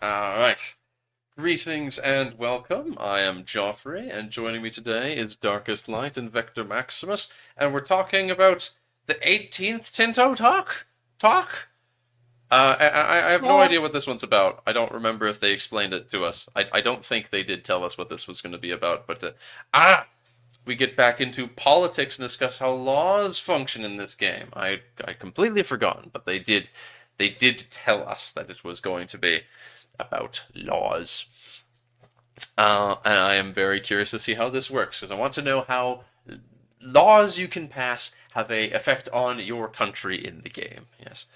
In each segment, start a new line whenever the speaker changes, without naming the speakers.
Alright. Greetings and welcome. I am Joffrey, and joining me today is Darkest Light and Vector Maximus, and we're talking about the 18th Tinto Talk? I have no
Well,
idea what this one's about. I don't remember if they explained it to us. I don't think they did tell us what this was going to be about, but we get back into politics and discuss how laws function in this game. I completely forgotten, but they did tell us that it was going to be about laws. And I am very curious to see how this works because I want to know how laws you can pass have a effect on your country in the game. Yes.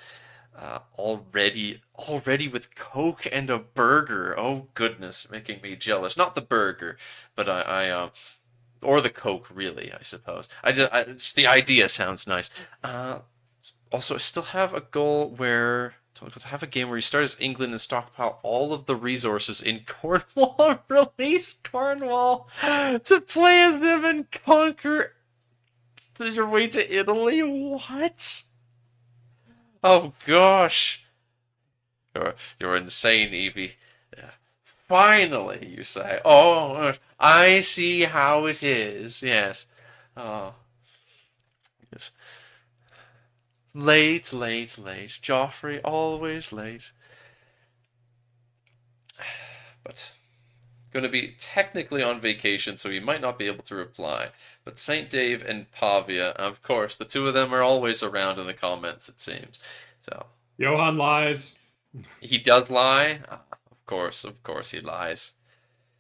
Already with Coke and a burger. Oh goodness, making me jealous. Not the burger, but or the Coke, really. I suppose. Just the idea sounds nice. Also, I still have a goal where because I have a game where you start as England and stockpile all of the resources in Cornwall and release Cornwall to play as them and conquer your way to Italy. What? Oh gosh, you're insane, Evie. Yeah. Finally, you say. Oh, I see how it is. Yes. Oh, yes. Late, late, late. Joffrey, always late. But going to be technically on vacation, so he might not be able to reply. But Saint Dave and Pavia, of course, the two of them are always around in the comments, it seems. So
Johan lies.
he does lie. Of course, he lies.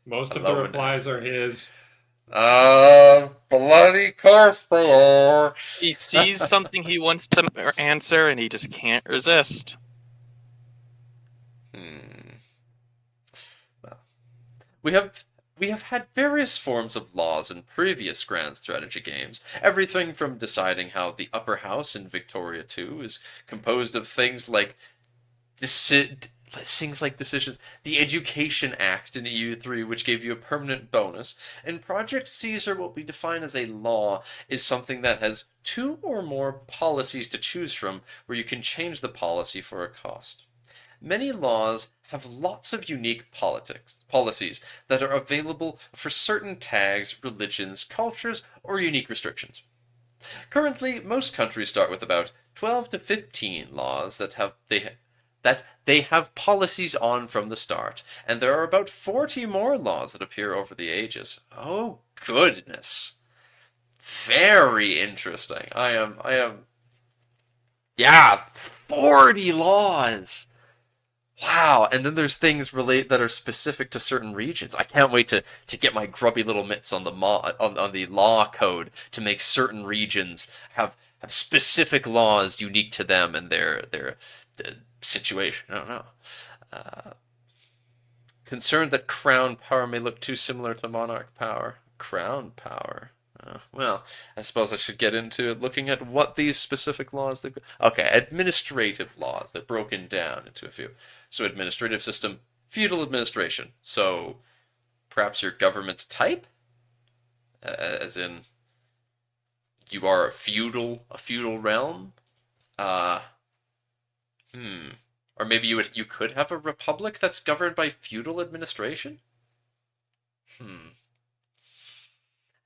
Most of the
Hello and
replies are his.
bloody course they are.
He sees something he wants to answer and he just can't resist.
Hmm. Well, we have we have had various forms of laws in previous grand strategy games. Everything from deciding how the upper house in Victoria 2 is composed of things like decisions. The Education Act in EU3, which gave you a permanent bonus. In Project Caesar, what we define as a law is something that has two or more policies to choose from, where you can change the policy for a cost. Many laws have lots of unique policies that are available for certain tags, religions, cultures, or unique restrictions. Currently, most countries start with about 12 to 15 laws that they have policies on from the start, and there are about 40 more laws that appear over the ages. Oh goodness. Very interesting. Yeah, 40 laws. Wow, and then there's things relate that are specific to certain regions. I can't wait to get my grubby little mitts on the on the law code to make certain regions have specific laws unique to them and their situation. I don't know. Uh, Concerned that crown power may look too similar to monarch power. Crown power. Well, I suppose I should get into looking at what these specific laws. Okay, administrative laws. They're broken down into a few. So, administrative system, feudal administration. So, perhaps your government type, as in you are a feudal realm. Uh, hmm. Or maybe you could have a republic that's governed by feudal administration. Hmm.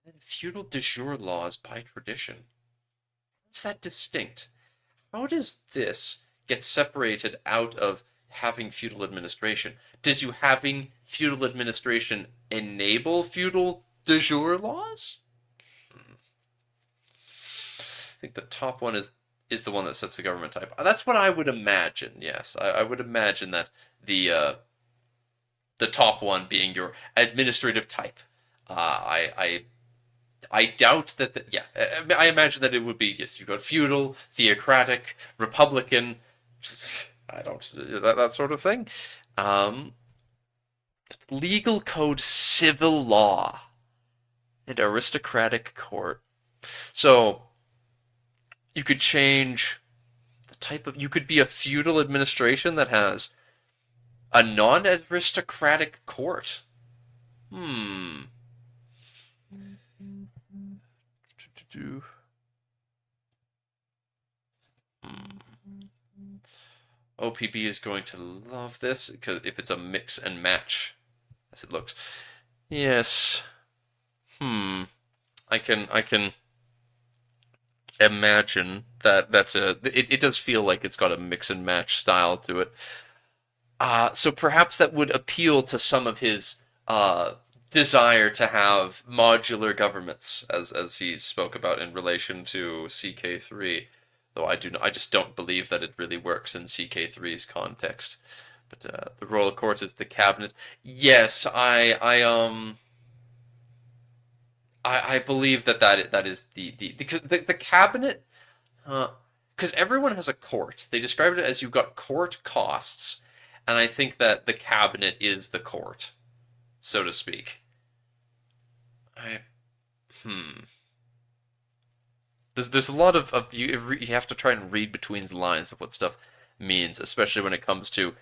And feudal de jure laws by tradition. How's that distinct? How does this get separated out of having feudal administration? Does you having feudal administration enable feudal de jure laws? Hmm. I think the top one is the one that sets the government type. That's what I would imagine. Yes, I would imagine that the top one being your administrative type. I doubt that. Yeah, I imagine that it would be yes. You got feudal, theocratic, republican. I don't that sort of thing. Um, Legal code, civil law, and aristocratic court. So you could change the type of. You could be a feudal administration that has a non-aristocratic court. Hmm. Hmm. OPB is going to love this because if it's a mix and match, as it looks. Yes. I can imagine it does feel like it's got a mix and match style to it. So perhaps that would appeal to some of his desire to have modular governments, as he spoke about in relation to CK3. Though I just don't believe that it really works in CK3's context. But the royal court is the cabinet. Yes, I believe that is the cabinet. Because everyone has a court. They described it as you've got court costs, and I think that the cabinet is the court, so to speak. I hmm. There's a lot of you have to try and read between the lines of what stuff means, especially when it comes to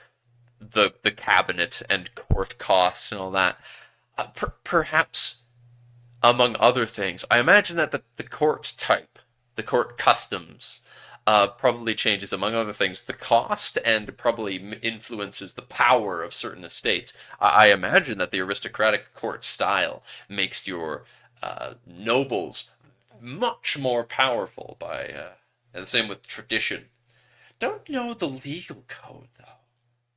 the cabinet and court costs and all that. Perhaps among other things, I imagine that the court type, the court customs, probably changes, among other things, the cost and probably influences the power of certain estates. I imagine that the aristocratic court style makes your nobles much more powerful and the same with tradition. Don't know the legal code, though.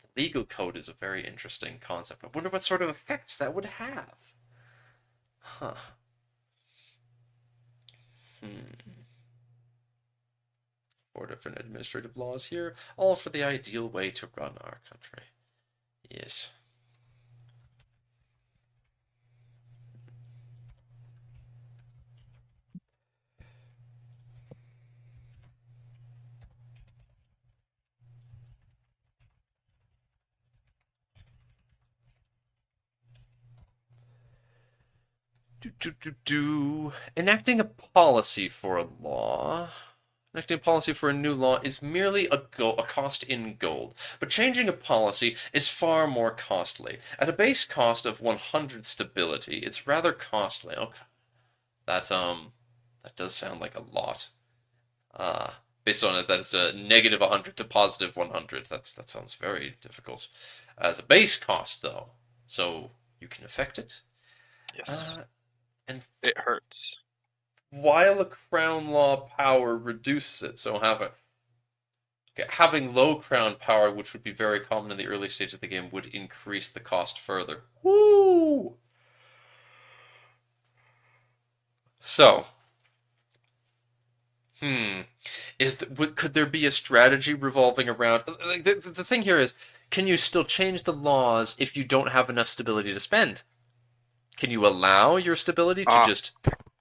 The legal code is a very interesting concept. I wonder what sort of effects that would have. Huh. 4 different administrative laws here, all for the ideal way to run our country. Yes. Enacting a policy for a law. Enacting a policy for a new law is merely a cost in gold, but changing a policy is far more costly. At a base cost of 100 stability, it's rather costly. Okay, that does sound like a lot. Based on it, that's a negative 100 to positive 100. That sounds very difficult. As a base cost, though, so you can affect it.
Yes.
And
it hurts.
While a crown law power reduces it, so having low crown power, which would be very common in the early stage of the game, would increase the cost further. Woo! So, could there be a strategy revolving around? Like, the thing here is, can you still change the laws if you don't have enough stability to spend? Can you allow your stability to just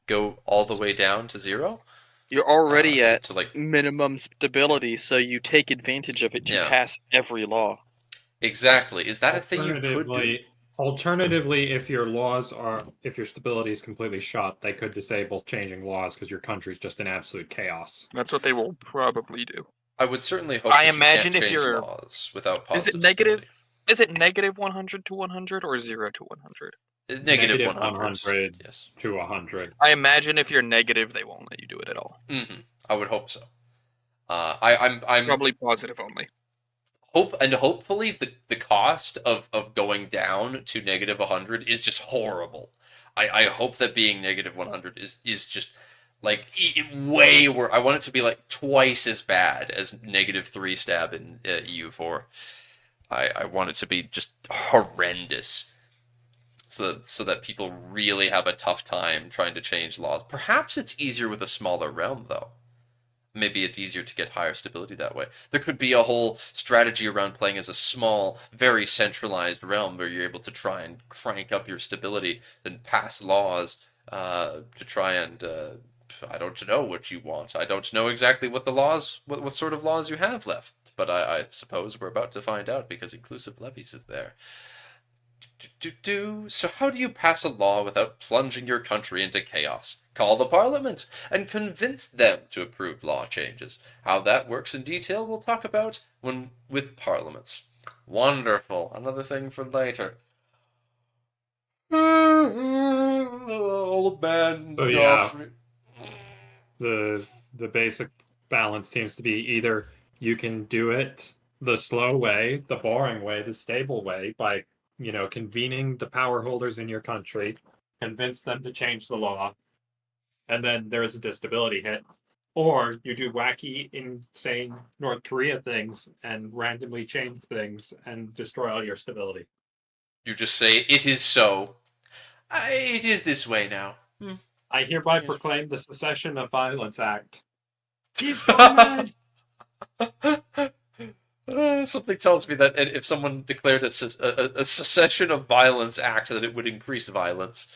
go all the way down to 0?
You're already at minimum stability, so you take advantage of it to pass every law.
Exactly. Is that a thing you could do?
Alternatively, if your stability is completely shot, they could disable changing laws because your country's just in absolute chaos.
That's what they will probably do.
I would certainly hope that imagine you can't change laws without positive stability.
Is it negative 100 to 100 or 0 to 100?
Negative 100 yes. to 100.
I imagine if you're negative, they won't let you do it at all.
I would hope so. I'm
probably positive only.
Hopefully the cost of going down to negative 100 is just horrible. I hope that being negative 100 is just like way worse. I want it to be like twice as bad as negative 3 stab in EU4. I want it to be just horrendous. So that people really have a tough time trying to change laws. Perhaps it's easier with a smaller realm, though. Maybe it's easier to get higher stability that way. There could be a whole strategy around playing as a small, very centralized realm where you're able to try and crank up your stability and pass laws to try and... I don't know what you want. I don't know exactly what what sort of laws you have left. But I suppose we're about to find out because inclusive levies is there. So how do you pass a law without plunging your country into chaos? Call the parliament and convince them to approve law changes. How that works in detail we'll talk about with parliaments. Wonderful. Another thing for later. Old man Joffrey.
The basic balance seems to be either you can do it the slow way, the boring way, the stable way by, convening the power holders in your country, convince them to change the law, and then there's a disability hit. Or you do wacky, insane North Korea things and randomly change things and destroy all your stability.
You just say, it is so. It is this way now.
I hereby proclaim the Cessation of Violence Act. He's coming!
Something tells me that if someone declared a Cessation of Violence Act, that it would increase violence.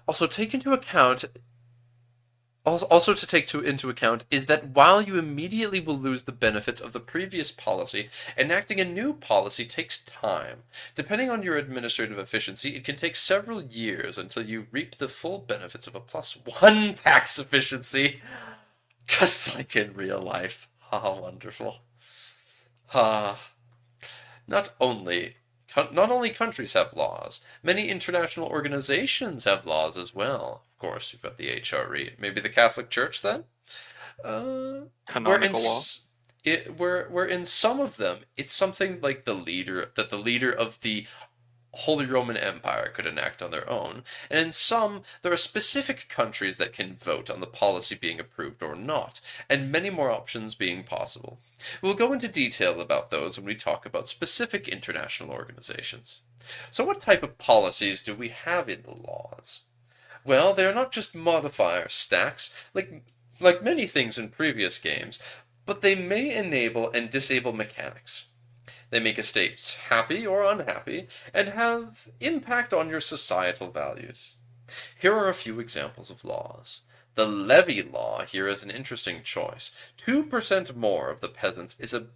Also, take into account. Also to take into account is that while you immediately will lose the benefits of the previous policy, enacting a new policy takes time. Depending on your administrative efficiency, it can take several years until you reap the full benefits of a +1 tax efficiency. Just like in real life. How wonderful. Not only countries have laws, many international organizations have laws as well. Of course, you've got the HRE. Maybe the Catholic Church, then?
Canonical law.
Where in some of them, it's something like the leader of the Holy Roman Empire could enact on their own, and in some, there are specific countries that can vote on the policy being approved or not, and many more options being possible. We'll go into detail about those when we talk about specific international organizations. So what type of policies do we have in the laws? Well, they are not just modifier stacks, like many things in previous games, but they may enable and disable mechanics. They make a state happy or unhappy, and have impact on your societal values. Here are a few examples of laws. The levy law here is an interesting choice. 2% more of the peasants is a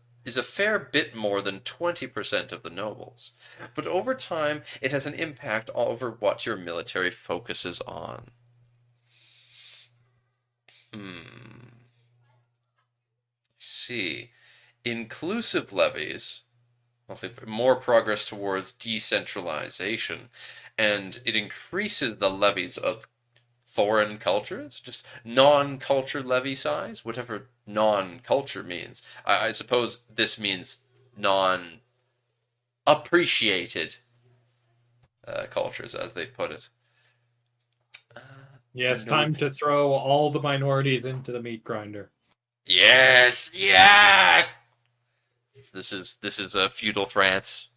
fair bit more than 20% of the nobles. But over time, it has an impact over what your military focuses on. See. Inclusive levies, more progress towards decentralization, and it increases the levies of foreign cultures, just non-culture levy size, whatever non-culture means. I suppose this means non-appreciated cultures, as they put it.
Yes, time to throw all the minorities into the meat grinder.
Yes, yes! This is a feudal France.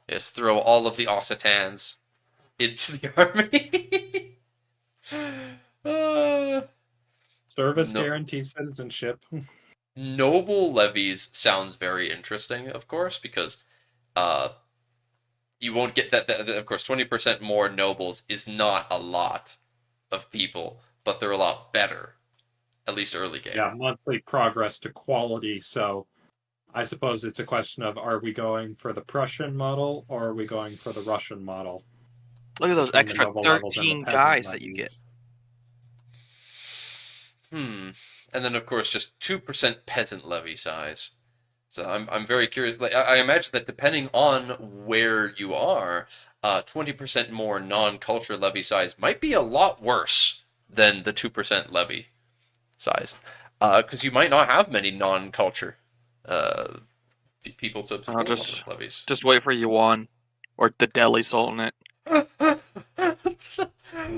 Yes, throw all of the Occitans into the army.
Service guarantees citizenship.
Noble levies sounds very interesting, of course, because you won't get that. Of course, 20% more nobles is not a lot of people, but they're a lot better, at least early game.
Yeah, monthly progress to quality. So I suppose it's a question of, are we going for the Prussian model or are we going for the Russian model?
Look at those extra 13 guys that you get.
And then, of course, just 2% peasant levy size. So I'm very curious. Like, I imagine that depending on where you are, 20% more non-culture levy size might be a lot worse than the 2% levy size. Because you might not have many non-culture people to levies.
Just wait for Yuan or the Delhi Sultanate.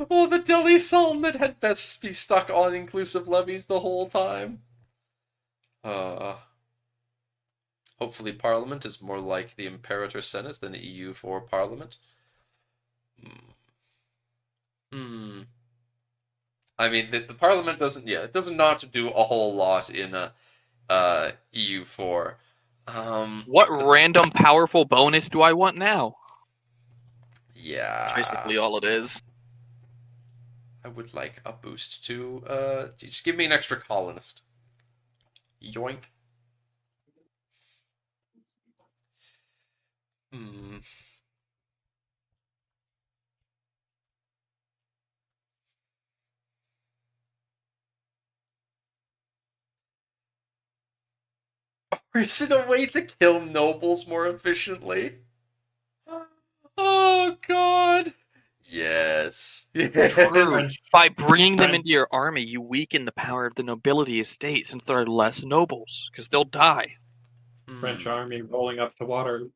Well, the Delhi Sultanate had best be stuck on inclusive levies the whole time. Hopefully Parliament is more like the Imperator Senate than the EU4 Parliament. I mean, the Parliament doesn't, it does not do a whole lot in EU4.
What random powerful bonus do I want now?
Yeah.
That's basically all it is.
I would like a boost to, just give me an extra colonist. Yoink. Or is it a way to kill nobles more efficiently? Oh, God. Yes.
True. By bringing them
French-
into your army, you weaken the power of the nobility estate since there are less nobles, because they'll die.
French army rolling up to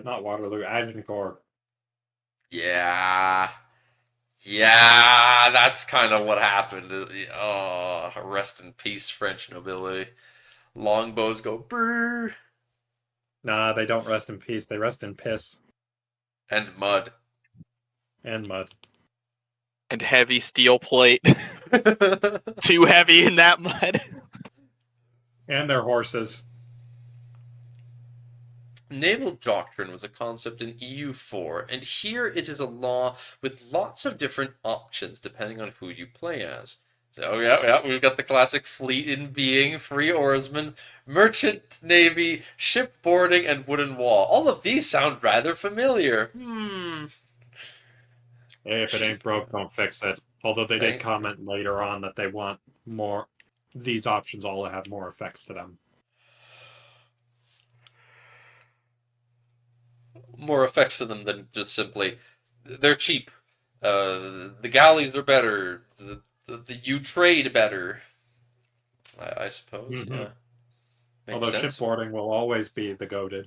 not Waterloo, Agincourt.
Yeah. Yeah, that's kind of what happened. Oh, rest in peace, French nobility. Longbows go brrr.
Nah, they don't rest in peace. They rest in piss
And mud.
and mud.
And heavy steel plate. Too heavy in that mud.
And their horses.
Naval doctrine was a concept in EU4, and here it is a law with lots of different options depending on who you play as. So yeah, we've got the classic fleet in being, free oarsmen, merchant navy, shipboarding, and wooden wall. All of these sound rather familiar.
If it ain't broke, don't fix it. Although they did
Right?
comment later on that they want more. These options all have more effects to them.
More effects to them than just simply they're cheap. The galleys are better. You trade better. I suppose.
Mhm.
Yeah. Makes
Although
sense.
shipboarding will always be the goated.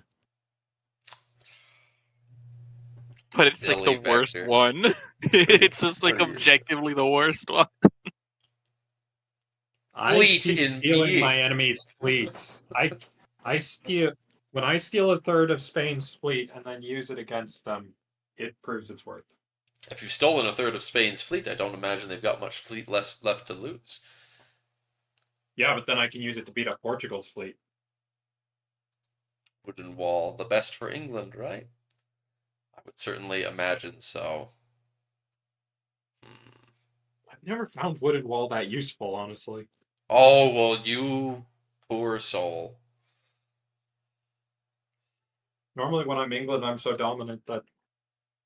But it's like
Silly
the worst
Vector.
one. It's just like
What are you-
objectively the worst one.
I
Fleet
keep
in
stealing
being.
my enemy's fleets. I steal when I steal a third of Spain's fleet and then use it against them, it proves its worth.
If you've stolen a third of Spain's fleet, I don't imagine they've got much fleet left to lose.
Yeah, but then I can use it to beat up Portugal's fleet.
Wooden wall, the best for England, right? I would certainly imagine so.
I've never found wooden wall that useful, honestly.
Oh, well, you poor soul.
Normally when I'm England, I'm so dominant that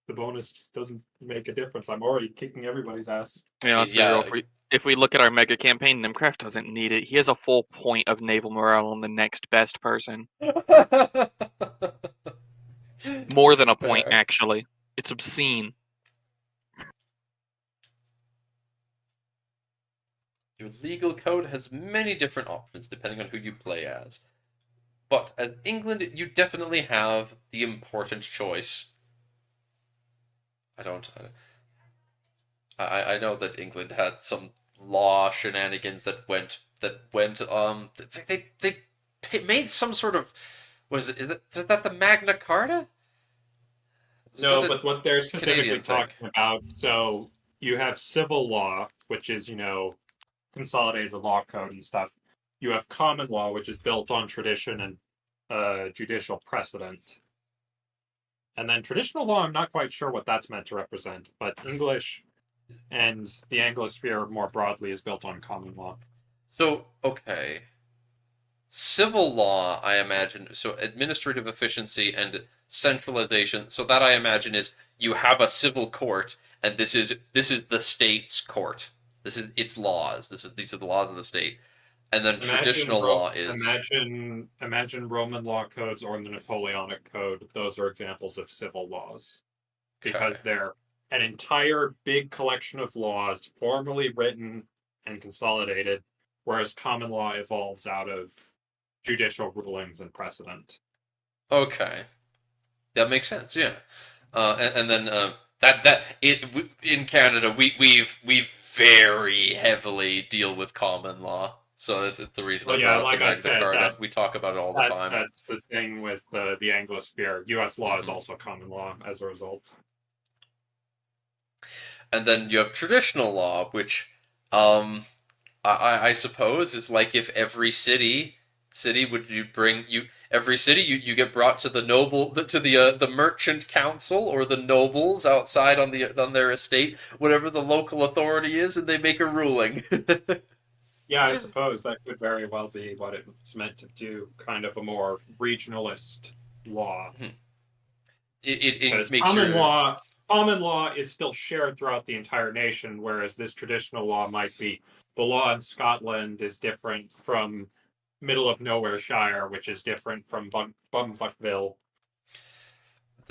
the bonus just doesn't make a difference. I'm already kicking everybody's ass.
Yeah, let's be real. If we look at our mega campaign, Nimcraft doesn't need it. He has a full point of naval morale on the next best person. More than a point,
Fair.
actually. It's obscene.
Your legal code has many different options depending on who you play as. But as England, you definitely have the important choice. I know that England had some law shenanigans that went they made some sort of is that the Magna Carta?
No, but what they're specifically
Canadian thing?
talking about, so you have civil law, which is, consolidated law code and stuff. You have common law, which is built on tradition and judicial precedent. And then traditional law, I'm not quite sure what that's meant to represent, but English and the Anglosphere more broadly is built on common law.
So, okay. Civil law, I imagine, so administrative efficiency and centralization. So that I imagine is you have a civil court, and this is the state's court. This is its laws. These are the laws of the state. And then traditional law is
imagine Roman law codes or the Napoleonic Code. Those are examples of civil laws because they're an entire big collection of laws formally written and consolidated, whereas common law evolves out of judicial rulings and precedent.
Okay, that makes sense. Yeah, and then in Canada we very heavily deal with common law. So that's the reason I brought up the Magna Carta. We talk about it all the time.
That's the thing with the Anglosphere. U.S. law is
Mhm.
also common law as a result.
And then you have traditional law, which I suppose is like if every city would you bring you every city you get brought to the the merchant council or the nobles outside on their estate, whatever the local authority is, and they make a ruling.
Yeah, I suppose that could very well be what it's meant to do, kind of a more regionalist law.
It makes
common law is still shared throughout the entire nation, whereas this traditional law might be the law in Scotland is different from middle of nowhere Shire, which is different from Bumfuckville.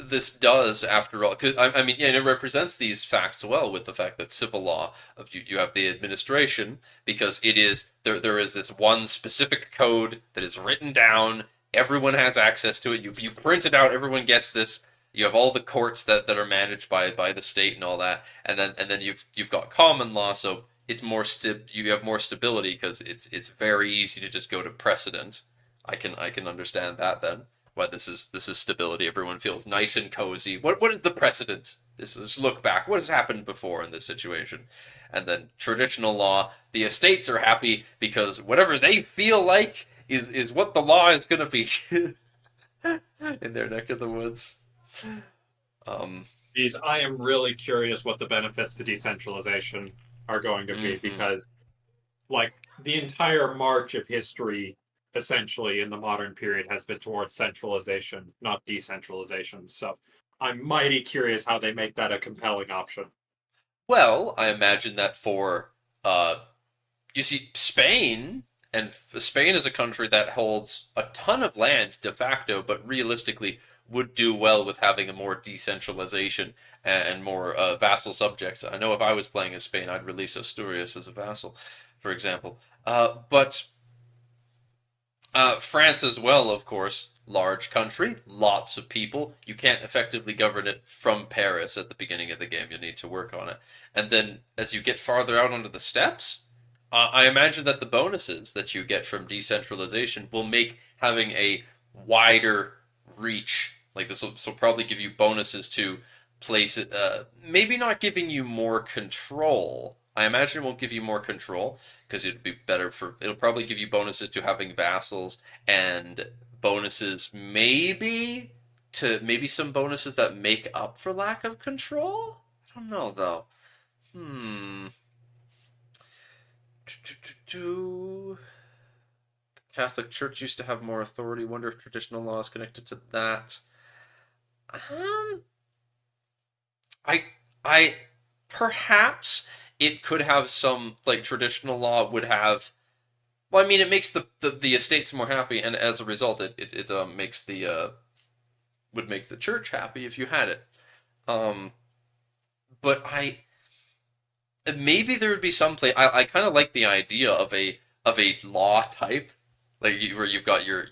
this does, after all, cause, I mean, and it represents these facts well with the fact that civil law, you have the administration, because it is, there is this one specific code that is written down, everyone has access to it, you print it out, everyone gets this, you have all the courts that are managed by the state and all that, and then you've got common law, so it's more you have more stability because it's very easy to just go to precedent. I can understand that then. Why this is stability. Everyone feels nice and cozy. What is the precedent? This is look back. What has happened before in this situation? And then traditional law, the estates are happy because whatever they feel like is what the law is going to be in their neck of the woods.
I am really curious what the benefits to decentralization are going to be because, like, the entire march of history essentially in the modern period has been towards centralization, not decentralization. So I'm mighty curious how they make that a compelling option.
Well, I imagine that for you see, Spain, and Spain is a country that holds a ton of land de facto, but realistically would do well with having a more decentralization and more vassal subjects. I know if I was playing as Spain, I'd release Asturias as a vassal, for example. But France as well, of course, large country, lots of people. You can't effectively govern it from Paris at the beginning of the game. You need to work on it. And then as you get farther out onto the steppes, I imagine that the bonuses that you get from decentralization will make having a wider reach. Like this will probably give you bonuses to places, maybe not giving you more control. I imagine it won't give you more control because it'd be better for. It'll probably give you bonuses to having vassals and bonuses maybe some bonuses that make up for lack of control. I don't know though. The Catholic Church used to have more authority. Wonder if traditional law is connected to that. I perhaps it could have some like traditional law would have. Well, I mean, it makes the estates more happy, and as a result, it makes the would make the church happy if you had it. But maybe there would be some play. I kind of like the idea of a law type, like where you've got your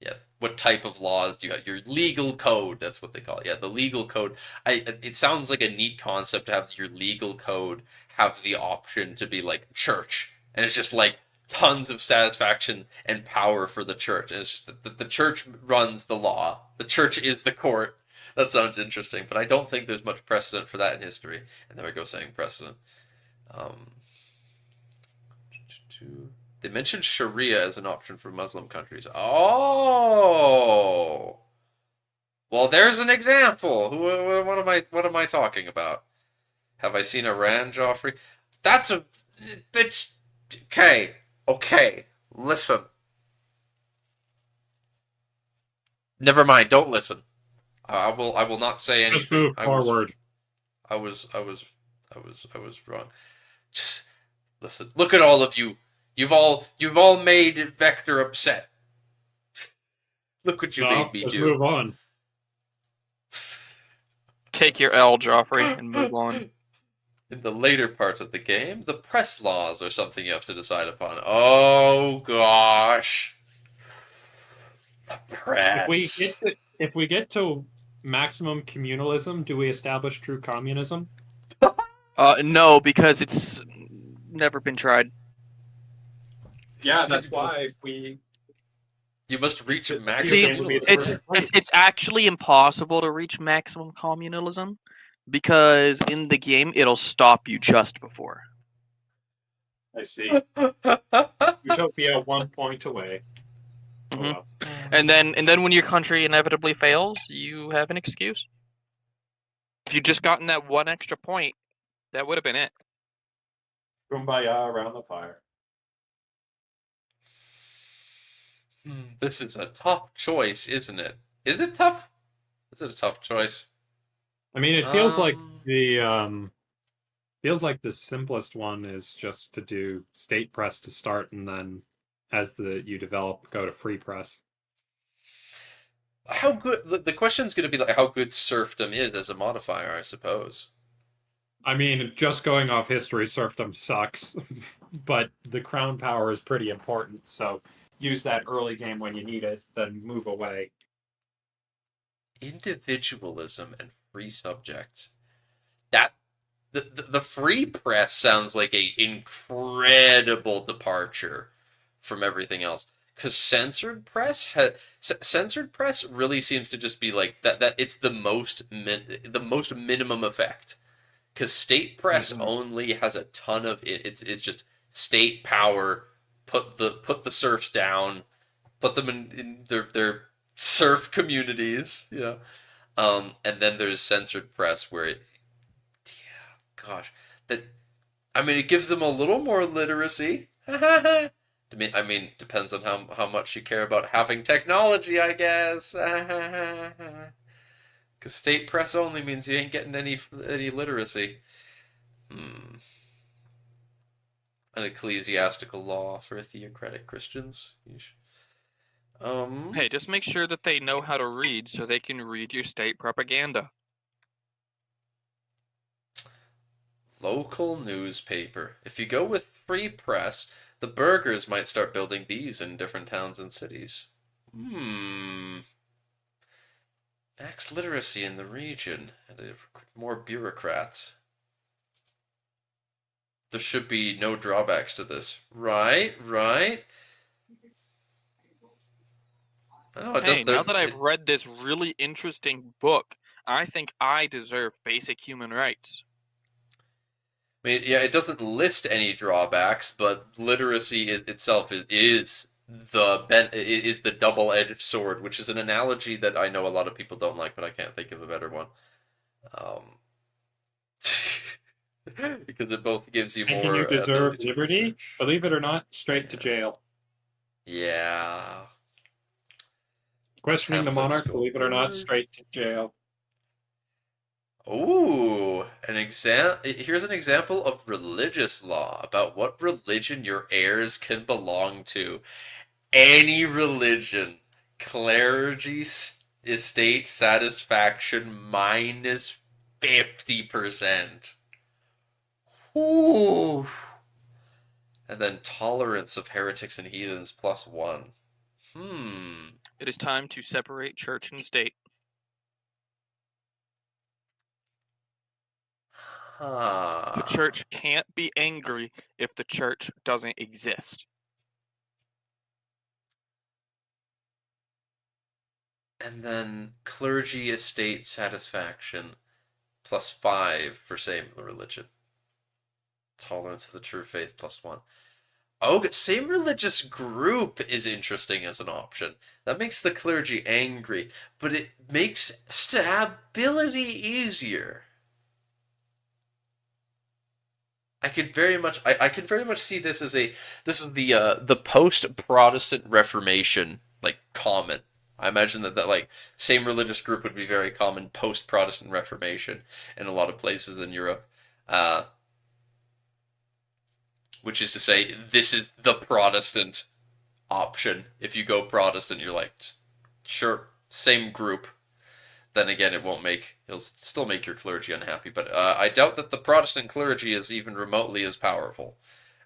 yeah. What type of laws do you have? Your legal code. That's what they call it. Yeah, the legal code. It sounds like a neat concept to have your legal code have the option to be like church, and it's just like tons of satisfaction and power for the church. And it's just that the church runs the law. The church is the court. That sounds interesting, but I don't think there's much precedent for that in history. And there we go saying precedent. They mentioned Sharia as an option for Muslim countries. Oh, well, there's an example. What am I talking about? Have I seen Iran, Joffrey? It's okay. Okay, listen. Never mind. Don't listen. I will not say anything.
Just move forward.
I was wrong. Just listen. Look at all of you. You've all made Vector upset. Look what you made me do.
Move on.
Take your L, Joffrey, and move on.
In the later part of the game, the press laws are something you have to decide upon. Oh gosh. The press.
If we get to maximum communalism, do we establish true communism?
No, because it's never been tried.
Yeah, that's why we.
You must reach maximum.
See, it's actually impossible to reach maximum communalism because in the game it'll stop you just before.
I see. Utopia 1 point away.
Mm-hmm. Oh, well. And then when your country inevitably fails, you have an excuse. If you'd just gotten that one extra point, that would have been it.
Kumbaya around the fire.
This is a tough choice, isn't it? Is it tough? Is it a tough choice?
I mean, it feels like the simplest one is just to do state press to start, and then as you develop, go to free press.
how good the question's going to be like how good serfdom is as a modifier, I suppose.
I mean, just going off history, serfdom sucks, but the crown power is pretty important. So use that early game when you need it, then move away.
Individualism and free subjects. That the free press sounds like a incredible departure from everything else. Because censored press really seems to just be like that it's the most minimum effect. Because state press
Mhm.
only has a ton of it's just state power, put the serfs down, put them in their serf communities, and then there's censored press where it, yeah, gosh, that I mean, it gives them a little more literacy. I mean, depends on how much you care about having technology, I guess. Because state press only means you ain't getting any literacy. Hmm. An ecclesiastical law for theocratic Christians.
Hey, just make sure that they know how to read so they can read your state propaganda.
Local newspaper. If you go with free press, the burghers might start building these in different towns and cities. Hmm. Max literacy in the region and more bureaucrats. There should be no drawbacks to this. Right, right. I know it
Hey,
doesn't.
now that I've read this really interesting book, I think I deserve basic human rights.
I mean, yeah, it doesn't list any drawbacks, but literacy itself is the double-edged sword, which is an analogy that I know a lot of people don't like, but I can't think of a better one. Um, because it both gives you
And can you
more
deserve
ability to
liberty?
research.
Believe it or not, straight to
Yeah.
jail.
Yeah.
Questioning the
Pamphlet
monarch, believe it or not,
school.
straight to jail.
Ooh, here's an example of religious law about what religion your heirs can belong to. Any religion. Clergy estate satisfaction minus 50%. Ooh. And then tolerance of heretics and heathens plus 1. Hmm.
It is time to separate church and state. The
Huh.
church can't be angry if the church doesn't exist.
And then clergy estate satisfaction plus 5 for same religion. Tolerance of the true faith plus 1. Oh, same religious group is interesting as an option. That makes the clergy angry, but it makes stability easier. I could very much see this as this is the post Protestant Reformation like common. I imagine that like same religious group would be very common post Protestant Reformation in a lot of places in Europe. Uh, which is to say, this is the Protestant option. If you go Protestant, you're like, sure, same group. Then again, it'll still make your clergy unhappy. But I doubt that the Protestant clergy is even remotely as powerful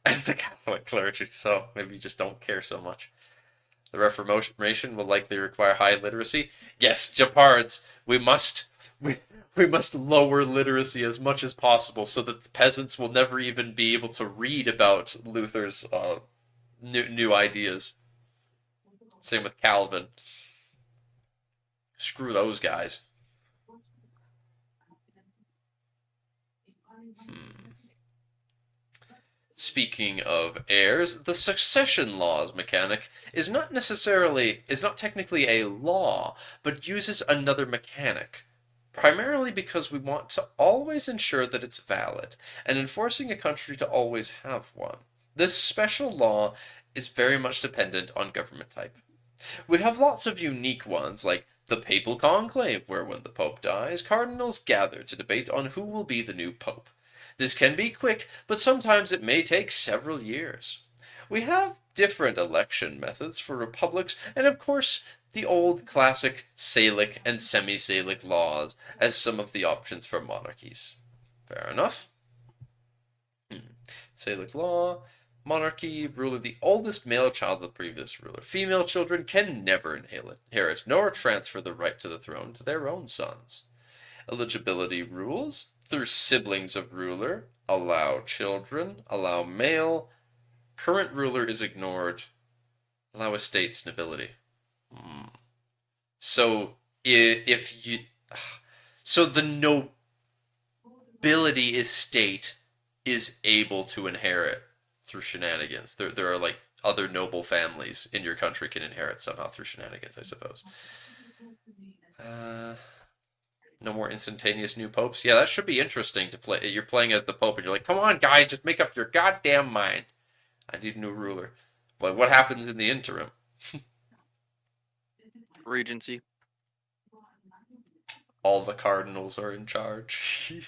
as the Catholic clergy. So maybe you just don't care so much. The Reformation will likely require high literacy. Yes, Japards, we must lower literacy as much as possible so that the peasants will never even be able to read about Luther's new ideas. Same with Calvin. Screw those guys. Hmm. Speaking of heirs, the succession laws mechanic is not technically a law, but uses another mechanic. Primarily because we want to always ensure that it's valid, and enforcing a country to always have one. This special law is very much dependent on government type. We have lots of unique ones, like the Papal Conclave, where when the Pope dies, cardinals gather to debate on who will be the new Pope. This can be quick, but sometimes it may take several years. We have different election methods for republics, and of course, the old classic Salic and semi-Salic laws as some of the options for monarchies. Fair enough. Salic law, monarchy, ruler, the oldest male child of the previous ruler. Female children can never inherit nor transfer the right to the throne to their own sons. Eligibility rules, through siblings of ruler, allow children, allow male, current ruler is ignored, allow estates nobility. So if you, so the nobility estate is able to inherit through shenanigans. There are like other noble families in your country can inherit somehow through shenanigans, I suppose. No more instantaneous new popes. Yeah, that should be interesting to play. You're playing as the pope, and you're like, "Come on, guys, just make up your goddamn mind. I need a new ruler." But what happens in the interim?
Regency.
All the cardinals are in charge.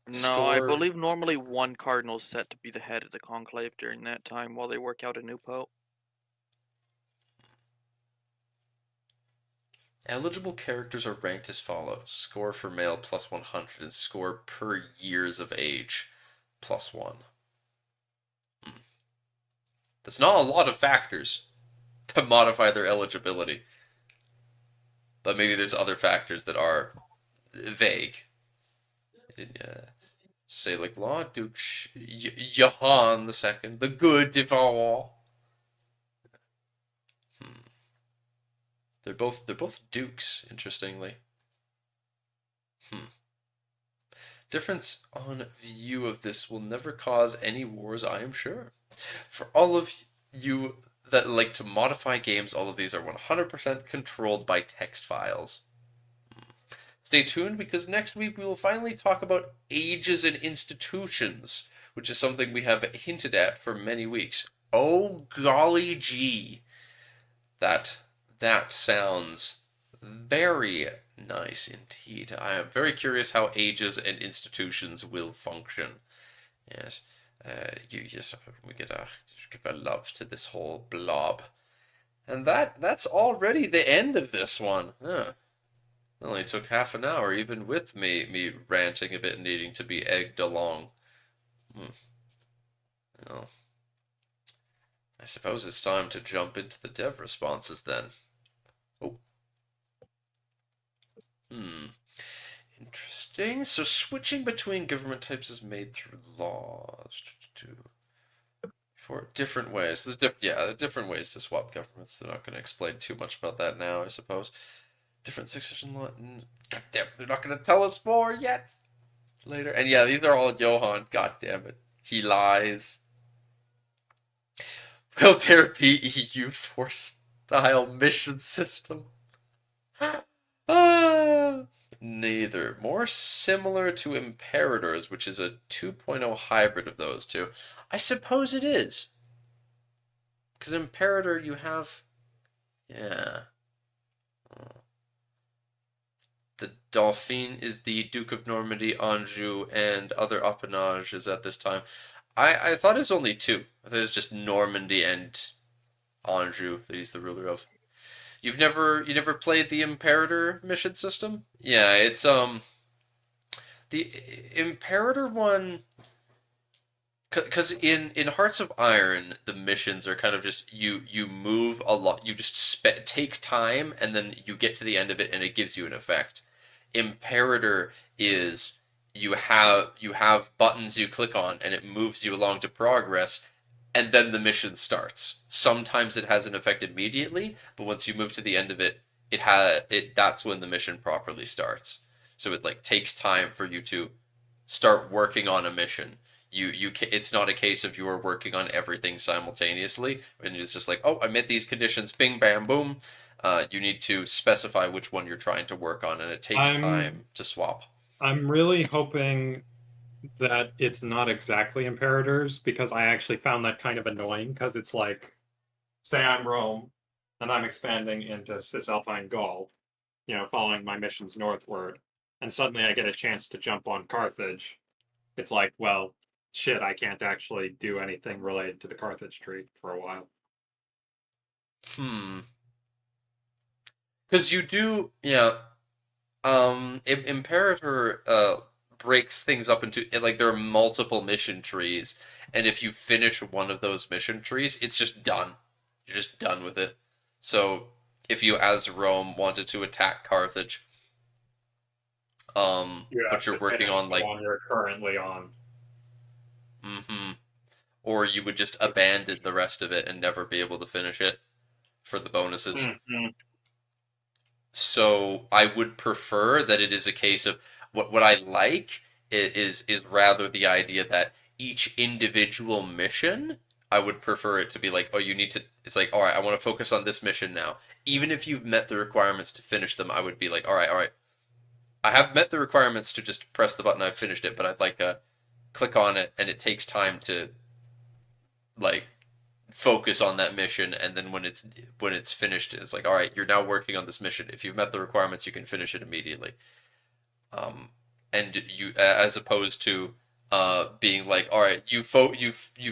No, I
Score.
believe normally one cardinal is set to be the head of the conclave during that time while they work out a new pope.
Eligible characters are ranked as follows: score for male plus 100, and score per years of age plus 1. That's not a lot of factors to modify their eligibility. But maybe there's other factors that are vague. Salic law, Duke Johann II, the good of all. They're both dukes, interestingly. Difference on view of this will never cause any wars, I am sure. For all of you that like to modify games, all of these are 100% controlled by text files. Stay tuned, because next week we will finally talk about ages and institutions, which is something we have hinted at for many weeks. Oh golly gee. That sounds very nice indeed. I am very curious how ages and institutions will function. Yes, we give a love to this whole blob, and that's already the end of this one. Huh. It only took half an hour, even with me ranting a bit and needing to be egged along. Well, I suppose it's time to jump into the dev responses then. Oh. Interesting. So switching between government types is made through laws. For different ways. There's different ways to swap governments. They're not going to explain too much about that now, I suppose. Different succession law. God damn it, they're not going to tell us more yet. Later. And yeah, these are all Johann. God damn it. He lies. Will there be EU4 style mission system? Neither. More similar to Imperators, which is a 2.0 hybrid of those two. I suppose it is. Because Imperator, you have... Yeah. The Dauphin is the Duke of Normandy, Anjou, and other appanages at this time. I thought it's only two. I thought it was just Normandy and Anjou that he's the ruler of. You never played the Imperator mission system? Yeah, it's the Imperator one, because in Hearts of Iron the missions are kind of just you move a lot, you just take time and then you get to the end of it and it gives you an effect. Imperator is you have buttons you click on and it moves you along to progress, and then the mission starts. Sometimes it has an effect immediately, but once you move to the end of it, that's when the mission properly starts. So it like takes time for you to start working on a mission. It's not a case of you are working on everything simultaneously, and it's just like, oh, I met these conditions, bing, bam, boom. You need to specify which one you're trying to work on, and it takes time to swap.
I'm really hoping that it's not exactly Imperators, because I actually found that kind of annoying, because it's like, say I'm Rome, and I'm expanding into Cisalpine Gaul, following my missions northward, and suddenly I get a chance to jump on Carthage. It's like, well, shit, I can't actually do anything related to the Carthage tree for a while.
Because you do, yeah. Imperator breaks things up into like there are multiple mission trees, and if you finish one of those mission trees, it's just done. You're just done with it. So if you, as Rome, wanted to attack Carthage,
You
but
have
you're
to
working
finish
on
the one you're currently on.
or you would just abandon the rest of it and never be able to finish it for the bonuses.
Mm-hmm.
So I would prefer that it is a case of what I like is rather the idea that each individual mission, I would prefer it to be like, oh, you need to. It's like, all right, I want to focus on this mission now. Even if you've met the requirements to finish them, I would be like, all right, all right, I have met the requirements to just press the button. I've finished it, but I'd like a click on it, and it takes time to like focus on that mission, and then when it's finished, it's like, all right, you're now working on this mission. If you've met the requirements, you can finish it immediately. And you, as opposed to being like, all right, you've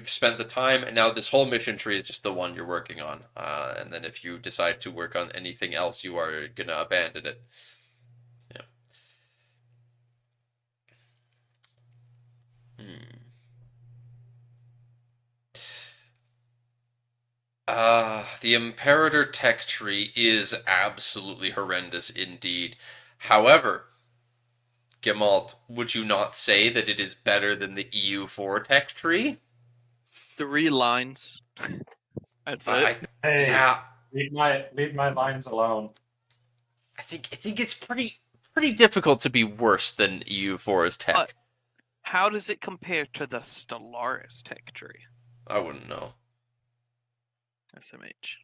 spent the time, and now this whole mission tree is just the one you're working on. And then if you decide to work on anything else, you are gonna abandon it. Yeah. Hmm. The Imperator tech tree is absolutely horrendous indeed. However, Gemalt, would you not say that it is better than the EU4 tech tree?
3 lines. That's it.
Hey,
Yeah,
leave my lines alone.
I think it's pretty difficult to be worse than EU4's tech.
How does it compare to the Stellaris tech tree?
I wouldn't know.
SMH.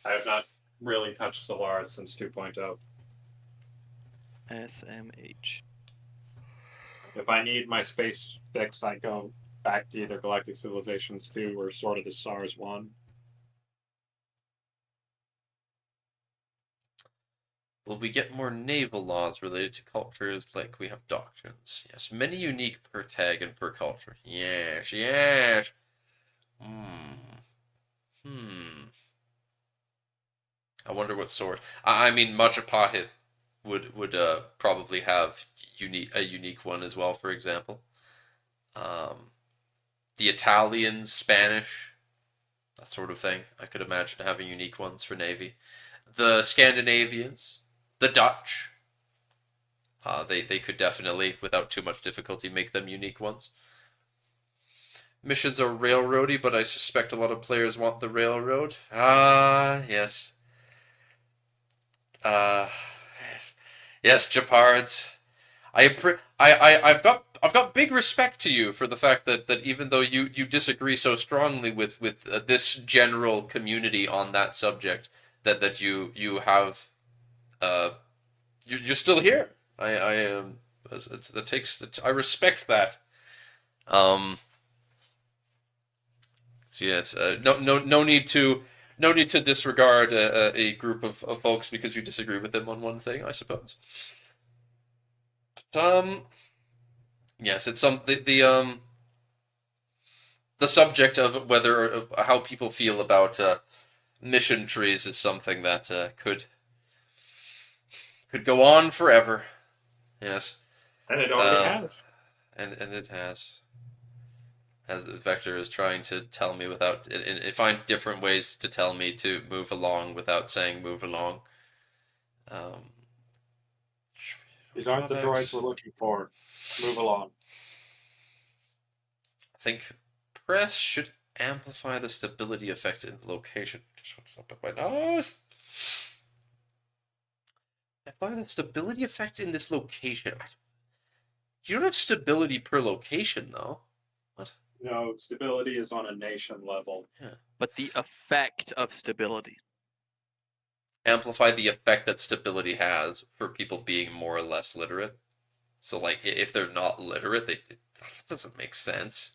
I have not really touched Stellaris since 2.0.
SMH.
If I need my space fix, I go back to either Galactic Civilizations 2 or Sword of the Stars 1.
Will we get more naval laws related to cultures like we have doctrines? Yes, many unique per tag and per culture. Yes, yes. I wonder what sort. I mean, Majapahit would probably have a unique one as well. For example, the Italians, Spanish, that sort of thing. I could imagine having unique ones for navy. The Scandinavians, the Dutch. They could definitely, without too much difficulty, make them unique ones. Missions are railroady, but I suspect a lot of players want the railroad. Yes. Yes, yes, Japards. I've got big respect to you for the fact that even though you disagree so strongly with this general community on that subject, that you have you're still here. I am. That takes. I respect that. So yes, no need to disregard a group of folks because you disagree with them on one thing, I suppose. Yes, it's the subject of whether how people feel about mission trees is something that could go on forever. Yes,
And it already has.
and it has. As Vector is trying to tell me without, and find different ways to tell me to move along without saying move along.
These aren't the droids we're looking for. Move along.
I think press should amplify the stability effect in the location. What's up with my nose? Amplify the stability effect in this location. You don't have stability per location, though. What?
No, stability is on a nation level.
Yeah.
But the effect of stability.
Amplify the effect that stability has for people being more or less literate. So, like, if they're not literate, that doesn't make sense.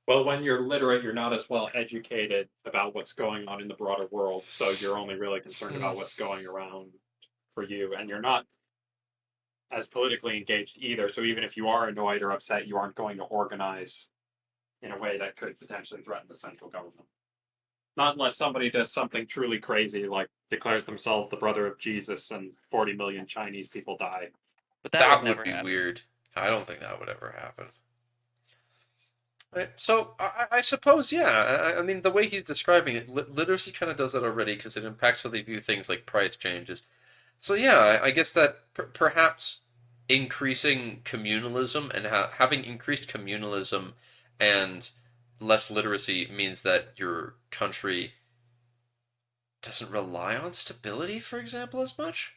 Well, when you're literate, you're not as well educated about what's going on in the broader world, so you're only really concerned about what's going around for you, and you're not as politically engaged either. So even if you are annoyed or upset, you aren't going to organize in a way that could potentially threaten the central government. Not unless somebody does something truly crazy, like declares themselves the brother of Jesus and 40 million Chinese people die.
But that
That
would never
would be
happen.
weird. I don't think that would ever happen. Right. So I suppose, yeah. I mean, the way he's describing it, literacy kind of does that already because it impacts how they view things like price changes. So yeah, I guess that perhaps increasing communalism and having increased communalism and less literacy means that your country doesn't rely on stability, for example, as much,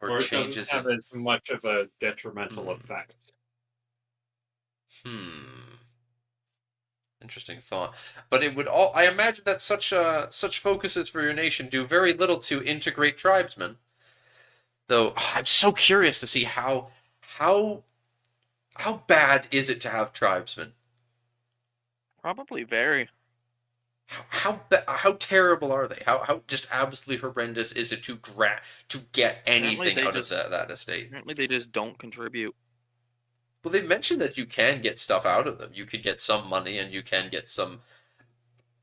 or
Or it doesn't
changes
have
it.
as much of a detrimental
Hmm.
effect.
Interesting thought. But it would all. I imagine that such focuses for your nation do very little to integrate tribesmen. Though I'm so curious to see how how bad is it to have tribesmen?
Probably very.
How terrible are they? How just absolutely horrendous is it to get anything
they
out
just-
of that estate?
Apparently, they just don't contribute.
Well, they mentioned that you can get stuff out of them. You could get some money and you can get some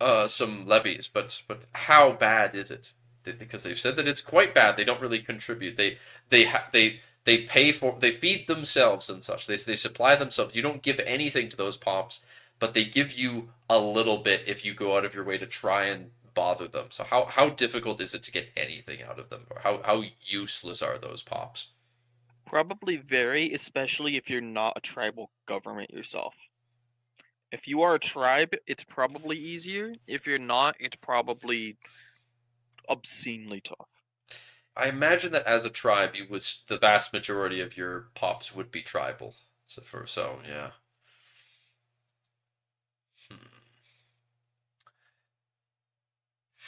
levies, but how bad is it? Because they've said that it's quite bad. They don't really contribute. They pay for, they feed themselves and such. They supply themselves. You don't give anything to those pops, but they give you a little bit if you go out of your way to try and bother them. So how difficult is it to get anything out of them, or how useless are those pops?
Probably very, especially if you're not a tribal government yourself. If you are a tribe, it's probably easier. If you're not, it's probably obscenely tough.
I imagine that as a tribe, you was the vast majority of your pops would be tribal. So yeah. Hmm.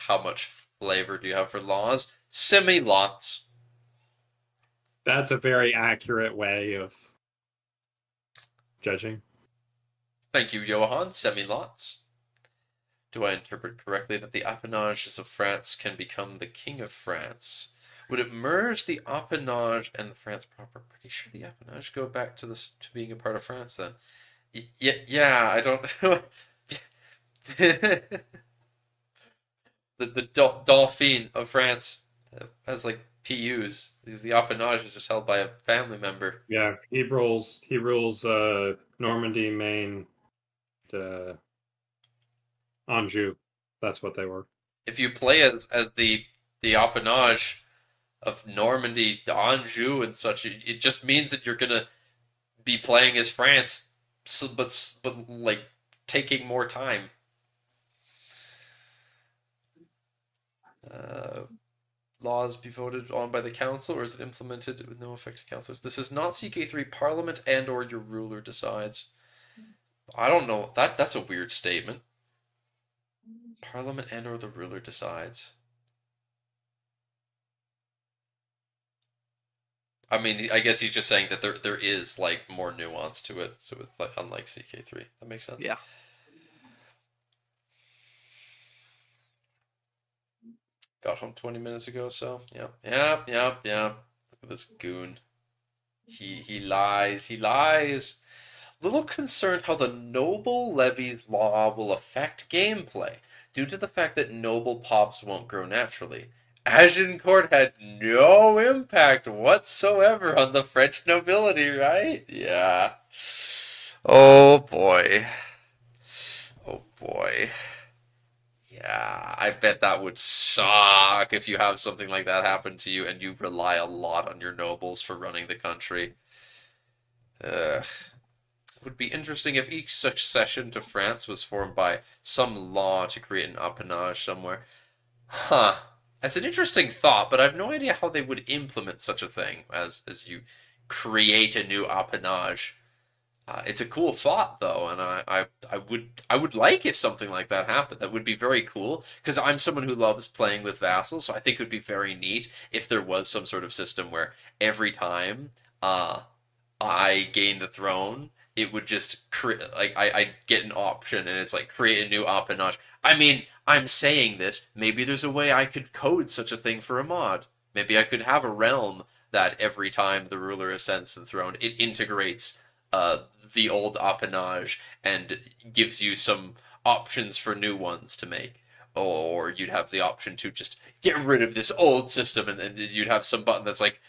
How much flavor do you have for laws? Semi lots.
That's a very accurate way of judging.
Thank you, Johan. Semi lots. Do I interpret correctly that the appanages of France can become the king of France? Would it merge the appanage and the France proper? Pretty sure the appanage go back to this to being a part of France then. Yeah, I don't. the Dauphine of France has like PUs because the appanage is just held by a family member.
Yeah, he rules Normandy, Maine, Anjou. That's what they were.
If you play as the appanage of Normandy, Anjou, and such, it just means that you're gonna be playing as France, so, but like taking more time. Laws be voted on by the council, or is it implemented with no effect to councillors? This is not CK3. Parliament and or your ruler decides. I don't know. That's a weird statement. Parliament and or the ruler decides. I mean, I guess he's just saying that there is like more nuance to it, so it, like unlike CK3, that makes sense.
Yeah.
Got home 20 minutes ago, so yep. Look at this goon. He lies. Little concerned how the noble levies law will affect gameplay, due to the fact that noble pops won't grow naturally. Agincourt had no impact whatsoever on the French nobility, right? Yeah. Oh boy. Oh boy. Yeah, I bet that would suck if you have something like that happen to you and you rely a lot on your nobles for running the country. Ugh. It would be interesting if each succession to France was formed by some law to create an appanage somewhere. Huh. That's an interesting thought, but I have no idea how they would implement such a thing as you create a new appanage. It's a cool thought, though, and I would like if something like that happened. That would be very cool because I'm someone who loves playing with vassals, so I think it would be very neat if there was some sort of system where every time I gain the throne, it would just create like I get an option and it's like create a new appanage. I mean, I'm saying this. Maybe there's a way I could code such a thing for a mod. Maybe I could have a realm that every time the ruler ascends to the throne, it integrates the old appanage and gives you some options for new ones to make. Or you'd have the option to just get rid of this old system, and then you'd have some button that's like,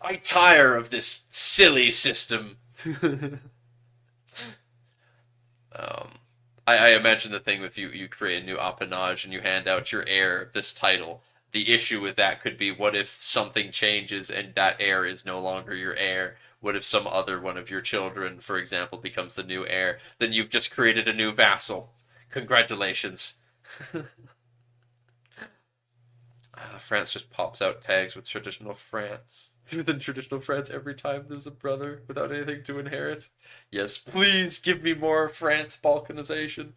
I tire of this silly system. um, I imagine the thing if you create a new appanage and you hand out your heir this title, the issue with that could be, what if something changes and that heir is no longer your heir? What if some other one of your children, for example, becomes the new heir? Then you've just created a new vassal. Congratulations. France just pops out tags with traditional France. Within traditional France, every time there's a brother without anything to inherit. Yes, please give me more France balkanization.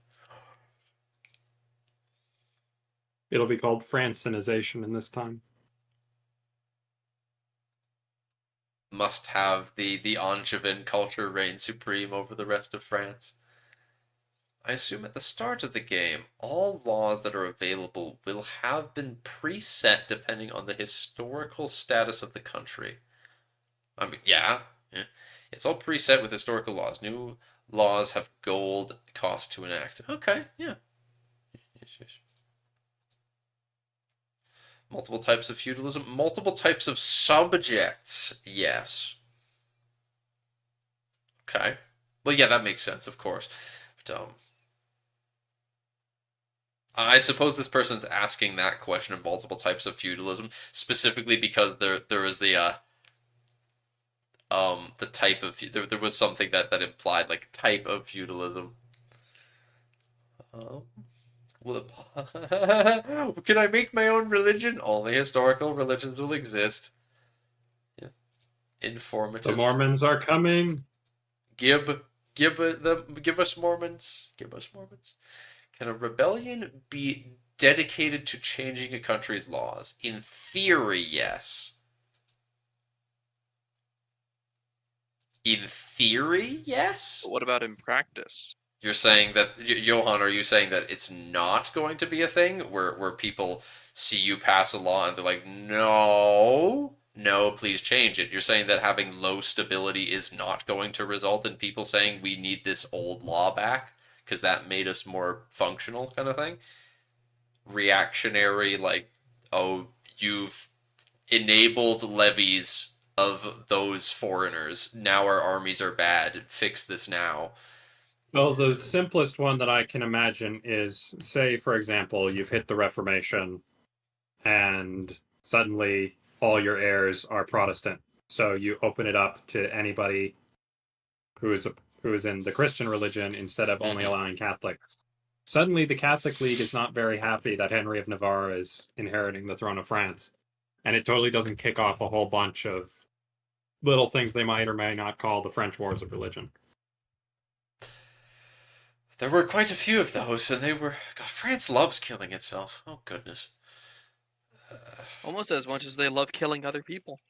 It'll be called Francenization in this time.
Must have the Angevin culture reign supreme over the rest of France. I assume at the start of the game, all laws that are available will have been preset depending on the historical status of the country. I mean, yeah. It's all preset with historical laws. New laws have gold cost to enact. Okay, yeah. Yes. Multiple types of feudalism. Multiple types of subjects. Yes. Okay. Well, yeah, that makes sense, of course. But, I suppose this person's asking that question of multiple types of feudalism specifically because there was the type of there was something that implied like type of feudalism. Can I make my own religion? Only historical religions will exist. Yeah. Informative.
The Mormons are coming.
Give us Mormons. Give us Mormons. Can a rebellion be dedicated to changing a country's laws? In theory, yes. In theory, yes?
But what about in practice?
You're saying that, Johan, are you saying that it's not going to be a thing where people see you pass a law and they're like, no, please change it? You're saying that having low stability is not going to result in people saying we need this old law back because that made us more functional kind of thing? Reactionary, like, oh, you've enabled levies of those foreigners. Now our armies are bad. Fix this now.
Well, the simplest one that I can imagine is, say, for example, you've hit the Reformation and suddenly all your heirs are Protestant. So you open it up to anybody who is in the Christian religion instead of only allowing Catholics. Suddenly the Catholic League is not very happy that Henry of Navarre is inheriting the throne of France. And it totally doesn't kick off a whole bunch of little things they might or may not call the French Wars of Religion.
There were quite a few of those, and they were... God, France loves killing itself. Oh, goodness.
Almost as much as they love killing other people.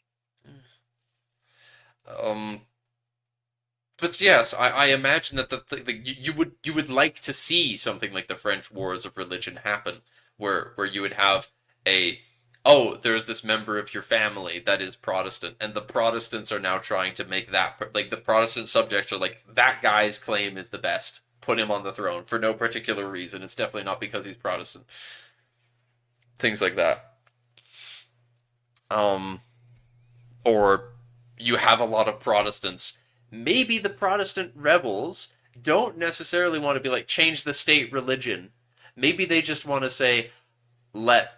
But yes, I imagine that you would like to see something like the French Wars of Religion happen, where you would have there's this member of your family that is Protestant, and the Protestants are now trying to make that, like, the Protestant subjects are like, that guy's claim is the best. Put him on the throne for no particular reason. It's definitely not because he's Protestant. Things like that. Or you have a lot of Protestants. Maybe the Protestant rebels don't necessarily want to be like, change the state religion. Maybe they just want to say, let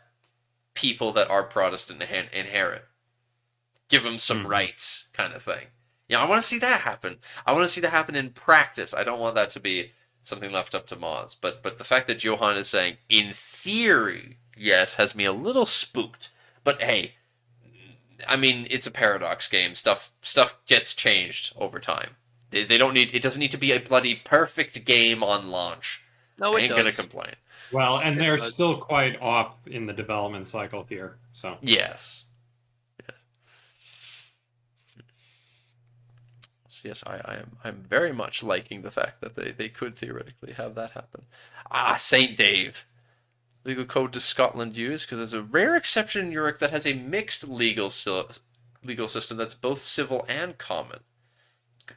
people that are Protestant inherit. Give them some rights, kind of thing. Yeah, I want to see that happen. I want to see that happen in practice. I don't want that to be something left up to mods. But the fact that Johan is saying, in theory, yes, has me a little spooked. But hey, I mean, it's a paradox game. Stuff gets changed over time. They don't need. It doesn't need to be a bloody perfect game on launch.
No,
I ain't gonna complain.
Well, and they're still quite off in the development cycle here. So
yes. Yes, I'm very much liking the fact that they could theoretically have that happen. St. Dave. Legal code does Scotland use? Because there's a rare exception in Europe that has a mixed legal system that's both civil and common.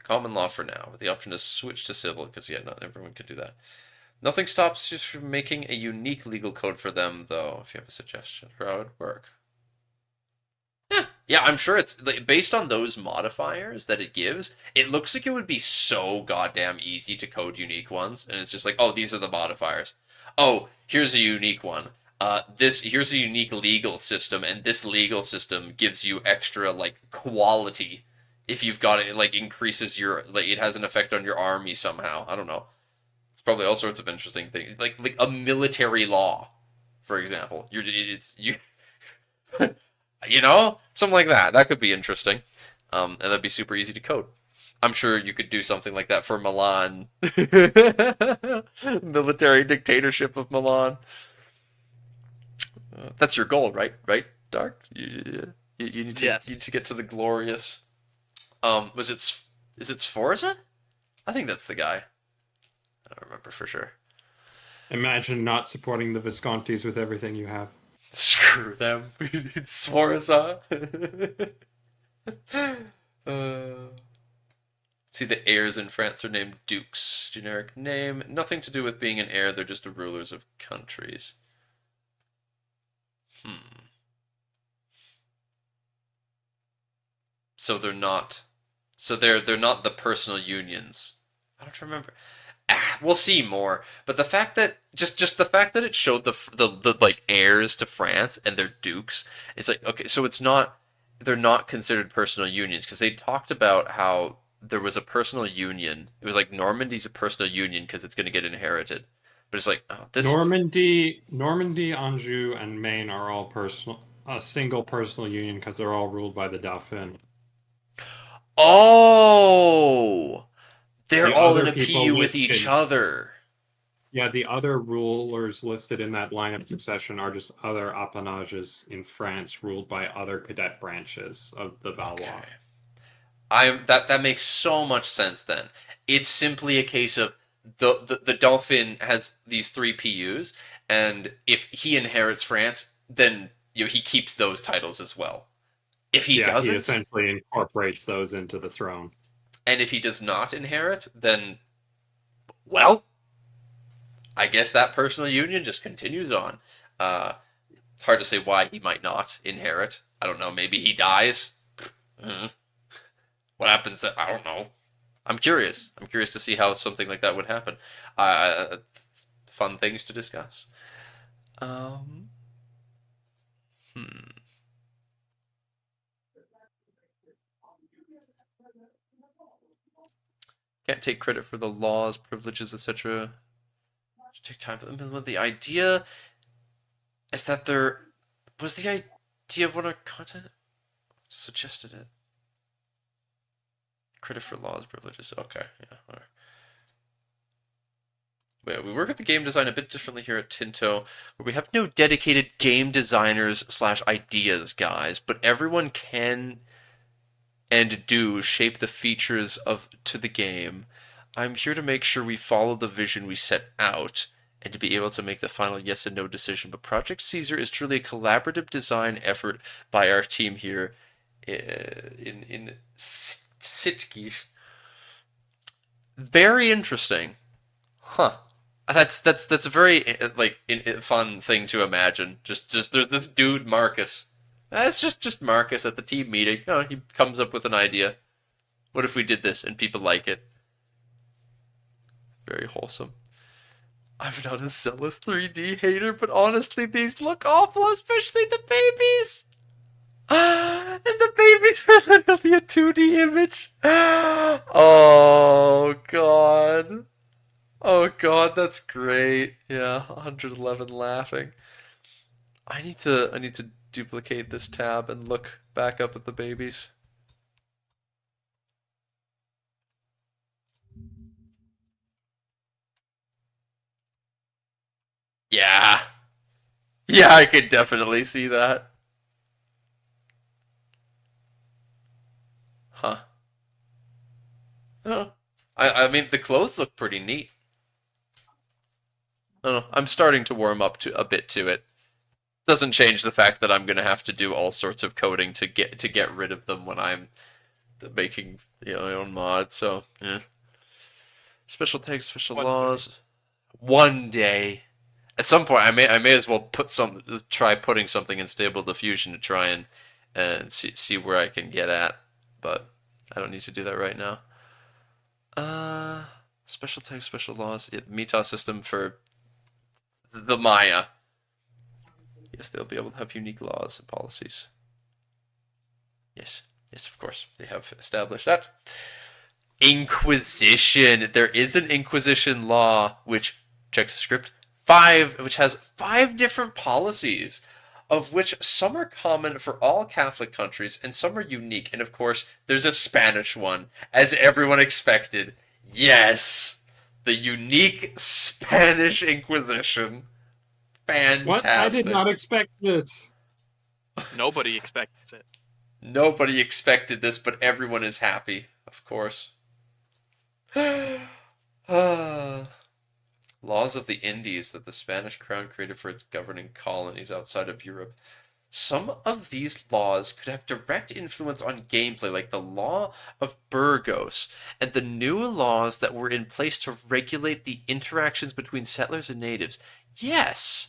Common law for now, with the option to switch to civil, because yeah, not everyone can do that. Nothing stops you from making a unique legal code for them, though, if you have a suggestion for how it would work. Yeah, I'm sure it's like, based on those modifiers that it gives, it looks like it would be so goddamn easy to code unique ones, and it's just like, oh, these are the modifiers. Oh, here's a unique one. Here's a unique legal system, and this legal system gives you extra like quality if you've got it. It like increases your like it has an effect on your army somehow. I don't know. It's probably all sorts of interesting things, like a military law, for example. You know, something like that. That could be interesting, and that'd be super easy to code. I'm sure you could do something like that for Milan, military dictatorship of Milan. That's your goal, right? Right, Dark. You need to
Yes.
you need to get to the glorious. Is it Sforza? I think that's the guy. I don't remember for sure.
Imagine not supporting the Viscontis with everything you have.
Screw them. It's Sforza. See, the heirs in France are named dukes. Generic name. Nothing to do with being an heir. They're just the rulers of countries. So they're not. So they're not the personal unions. I don't remember. We'll see more. But the fact that just the fact that it showed the like heirs to France and their dukes, it's like okay, so it's not they're not considered personal unions because they talked about how there was a personal union. It was like Normandy's a personal union because it's going to get inherited. But it's like oh, this
Normandy, Anjou, and Maine are all a single personal union because they're all ruled by the Dauphin.
Oh, they're
The
all
other
in a
people
PU with each
listed-
other.
Yeah, the other rulers listed in that line of succession are just other appanages in France ruled by other cadet branches of the Valois.
Okay. That makes so much sense then. It's simply a case of the Dauphin has these three PUs, and if he inherits France, then he keeps those titles as well. If he doesn't,
he essentially incorporates those into the throne.
And if he does not inherit, then well, I guess that personal union just continues on. Hard to say why he might not inherit. I don't know. Maybe he dies. What happens? I don't know. I'm curious. I'm curious to see how something like that would happen. Fun things to discuss. Can't take credit for the laws, privileges, etc. Take time to implement. The idea is that there was the idea of what our content suggested it. Credit for laws, privileges. Okay, yeah. All right. Wait, we work at the game design a bit differently here at Tinto, where we have no dedicated game designers / ideas guys, but everyone can and do shape the features to the game. I'm here to make sure we follow the vision we set out and to be able to make the final yes and no decision. But Project Caesar is truly a collaborative design effort by our team here in Sitkish. Very interesting. Huh. That's a very fun thing to imagine. Just there's this dude Marcus. It's just Marcus at the team meeting. He comes up with an idea. What if we did this and people like it? Very wholesome. I'm not a zealous 3D hater, but honestly, these look awful, especially the babies. And the babies are literally a 2D image. Oh god. Oh god, that's great. Yeah, 111 laughing. I need to duplicate this tab and look back up at the babies. Yeah. Yeah, I could definitely see that. Huh. Oh. I mean, the clothes look pretty neat. I don't know. I'm starting to warm up a bit to it. Doesn't change the fact that I'm gonna have to do all sorts of coding to get rid of them when I'm making my own mod. So yeah, special tags, special
One day.
laws. One day, at some point, I may as well try putting something in Stable Diffusion to try and see where I can get at, but I don't need to do that right now. Special tags, special laws. Yeah, Meta system for the Maya. Yes, they'll be able to have unique laws and policies. Yes, yes, of course, they have established that. Inquisition. There is an Inquisition law which checks the script which has 5 different policies, of which some are common for all Catholic countries and some are unique. And of course, there's a Spanish one, as everyone expected. Yes, the unique Spanish Inquisition. Fantastic.
What? I did not expect this.
Nobody expects it.
Nobody expected this, but everyone is happy, of course. Laws of the Indies that the Spanish crown created for its governing colonies outside of Europe. Some of these laws could have direct influence on gameplay, like the Law of Burgos, and the new laws that were in place to regulate the interactions between settlers and natives. Yes.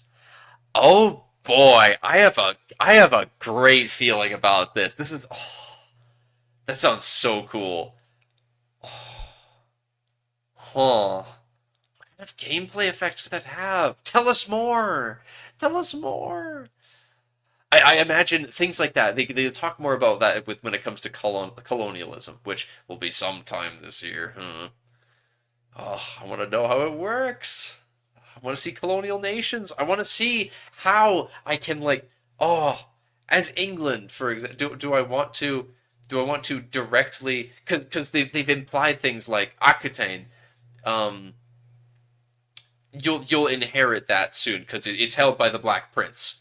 Oh boy, I have a great feeling about this. That sounds so cool. Huh. What kind of gameplay effects could that have? Tell us more. Tell us more. I imagine things like that. They talk more about that when it comes to colonialism, which will be sometime this year. Oh, I want to know how it works. I want to see colonial nations. I want to see how I can as England, for example, do I want to directly, because they've implied things like Aquitaine. You'll inherit that soon because it's held by the Black Prince.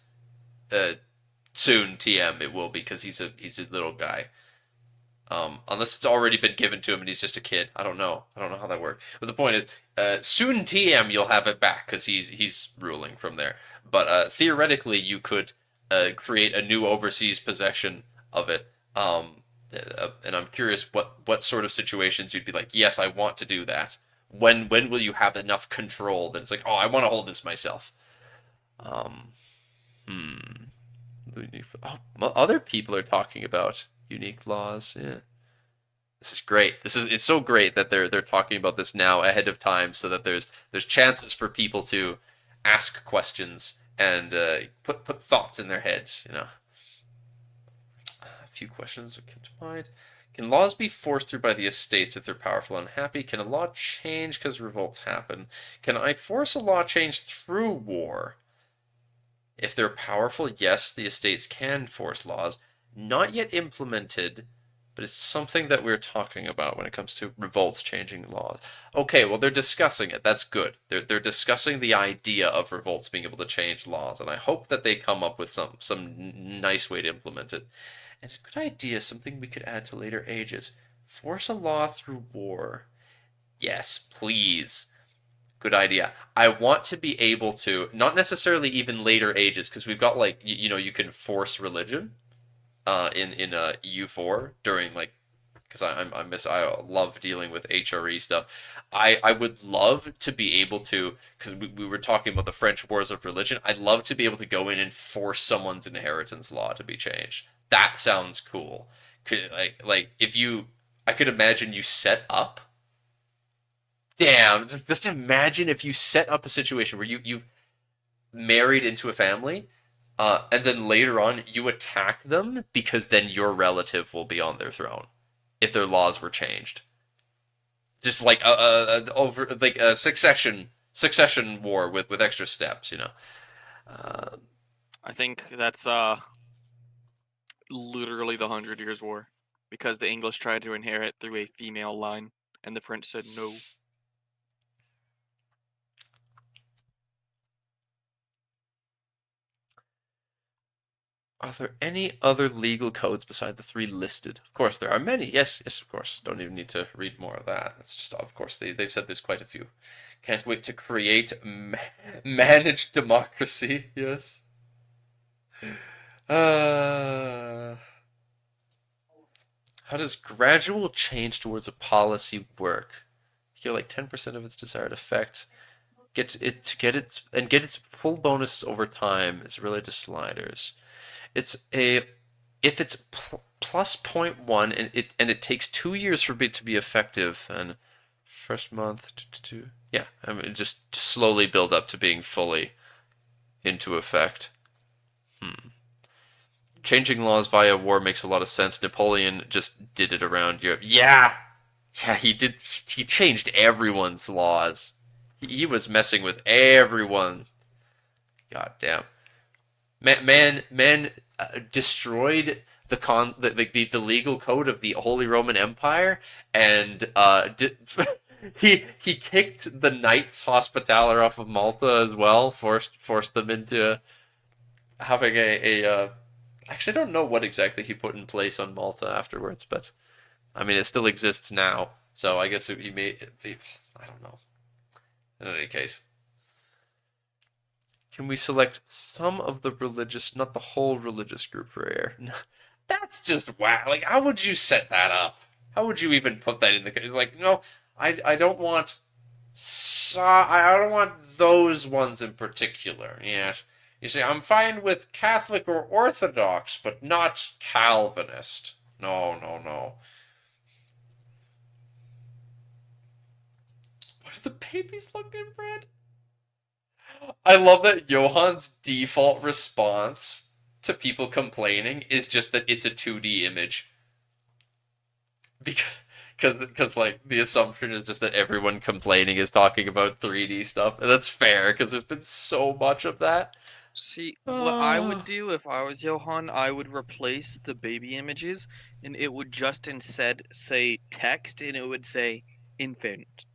Soon, TM, it will be because he's a little guy. Unless it's already been given to him and he's just a kid. I don't know how that works. But the point is, soon TM you'll have it back because he's ruling from there. But theoretically, you could create a new overseas possession of it. And I'm curious what sort of situations you'd be like, yes, I want to do that. When will you have enough control that it's like, oh, I want to hold this myself? Other people are talking about unique laws. Yeah, this is great. It's so great that they're talking about this now ahead of time, so that there's chances for people to ask questions and put thoughts in their heads. A few questions that come to mind. Can laws be forced through by the estates if they're powerful and unhappy? Can a law change because revolts happen? Can I force a law change through war? If they're powerful, yes, the estates can force laws. Not yet implemented, but it's something that we're talking about when it comes to revolts changing laws. Okay, well, they're discussing it. That's good. They're discussing the idea of revolts being able to change laws, and I hope that they come up with some nice way to implement it. And it's a good idea, something we could add to later ages. Force a law through war. Yes, please. Good idea. I want to be able to, not necessarily even later ages, because we've got you can force religion in EU4 during because I love dealing with HRE stuff. I would love to be able to, because we were talking about the French Wars of Religion. I'd love to be able to go in and force someone's inheritance law to be changed. That sounds cool. I could imagine you set up. Damn, just imagine if you set up a situation where you've married into a family, and then later on you attack them because then your relative will be on their throne if their laws were changed. Just like a succession war with extra steps.
I think that's literally the 100 Years' War, because the English tried to inherit through a female line, and the French said no.
Are there any other legal codes beside the 3 listed? Of course, there are many. Yes, of course. Don't even need to read more of that. It's just, of course, they've said there's quite a few. Can't wait to create managed democracy. Yes. How does gradual change towards a policy work? You get like 10% of its desired effect. Get its full bonuses over time. It's related to sliders. It's a if it's plus point 0.1 and it takes 2 years for it to be effective, then first month yeah, I mean just slowly build up to being fully into effect. Changing laws via war makes a lot of sense. Napoleon just did it around Europe. Yeah, he did. He changed everyone's laws. He was messing with everyone. God damn. Man destroyed the legal code of the Holy Roman Empire, and he kicked the Knights Hospitaller off of Malta as well. Forced them into having a actually, I don't know what exactly he put in place on Malta afterwards, but I mean, it still exists now. So I guess he made. I don't know. In any case, can we select some of the religious, not the whole religious group for air? That's just wow. Like, how would you set that up? How would you even put that in the like? No, I don't want. I don't want those ones in particular. Yeah. You see, I'm fine with Catholic or Orthodox, but not Calvinist. No, no, no. What do the babies look inbred? I love that Johan's default response to people complaining is just that it's a 2D image. Because like the assumption is just that everyone complaining is talking about 3D stuff, and that's fair because there's been so much of that.
See, what I would do if I was Johan, I would replace the baby images, and it would just instead say text, and it would say infant.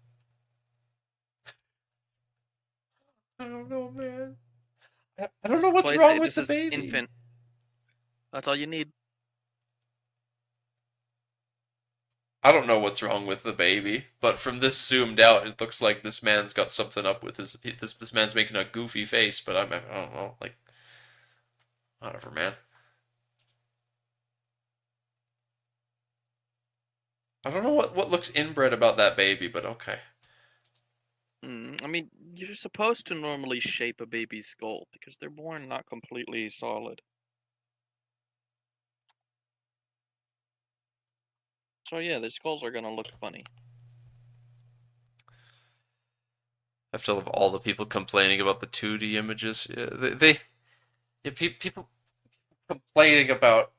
I don't know, man. I don't
Just
know what's
replace
wrong
it
with
just
the
says
baby.
infant. That's all you need.
I don't know what's wrong with the baby, but from this zoomed out, it looks like this man's got something up with his. This man's making a goofy face, but I don't know, like whatever, man. I don't know what looks inbred about that baby, but okay.
I mean, you're supposed to normally shape a baby's skull because they're born not completely solid. So yeah, their skulls are gonna look funny.
I have to love all the people complaining about the 2D images. Yeah, people complaining about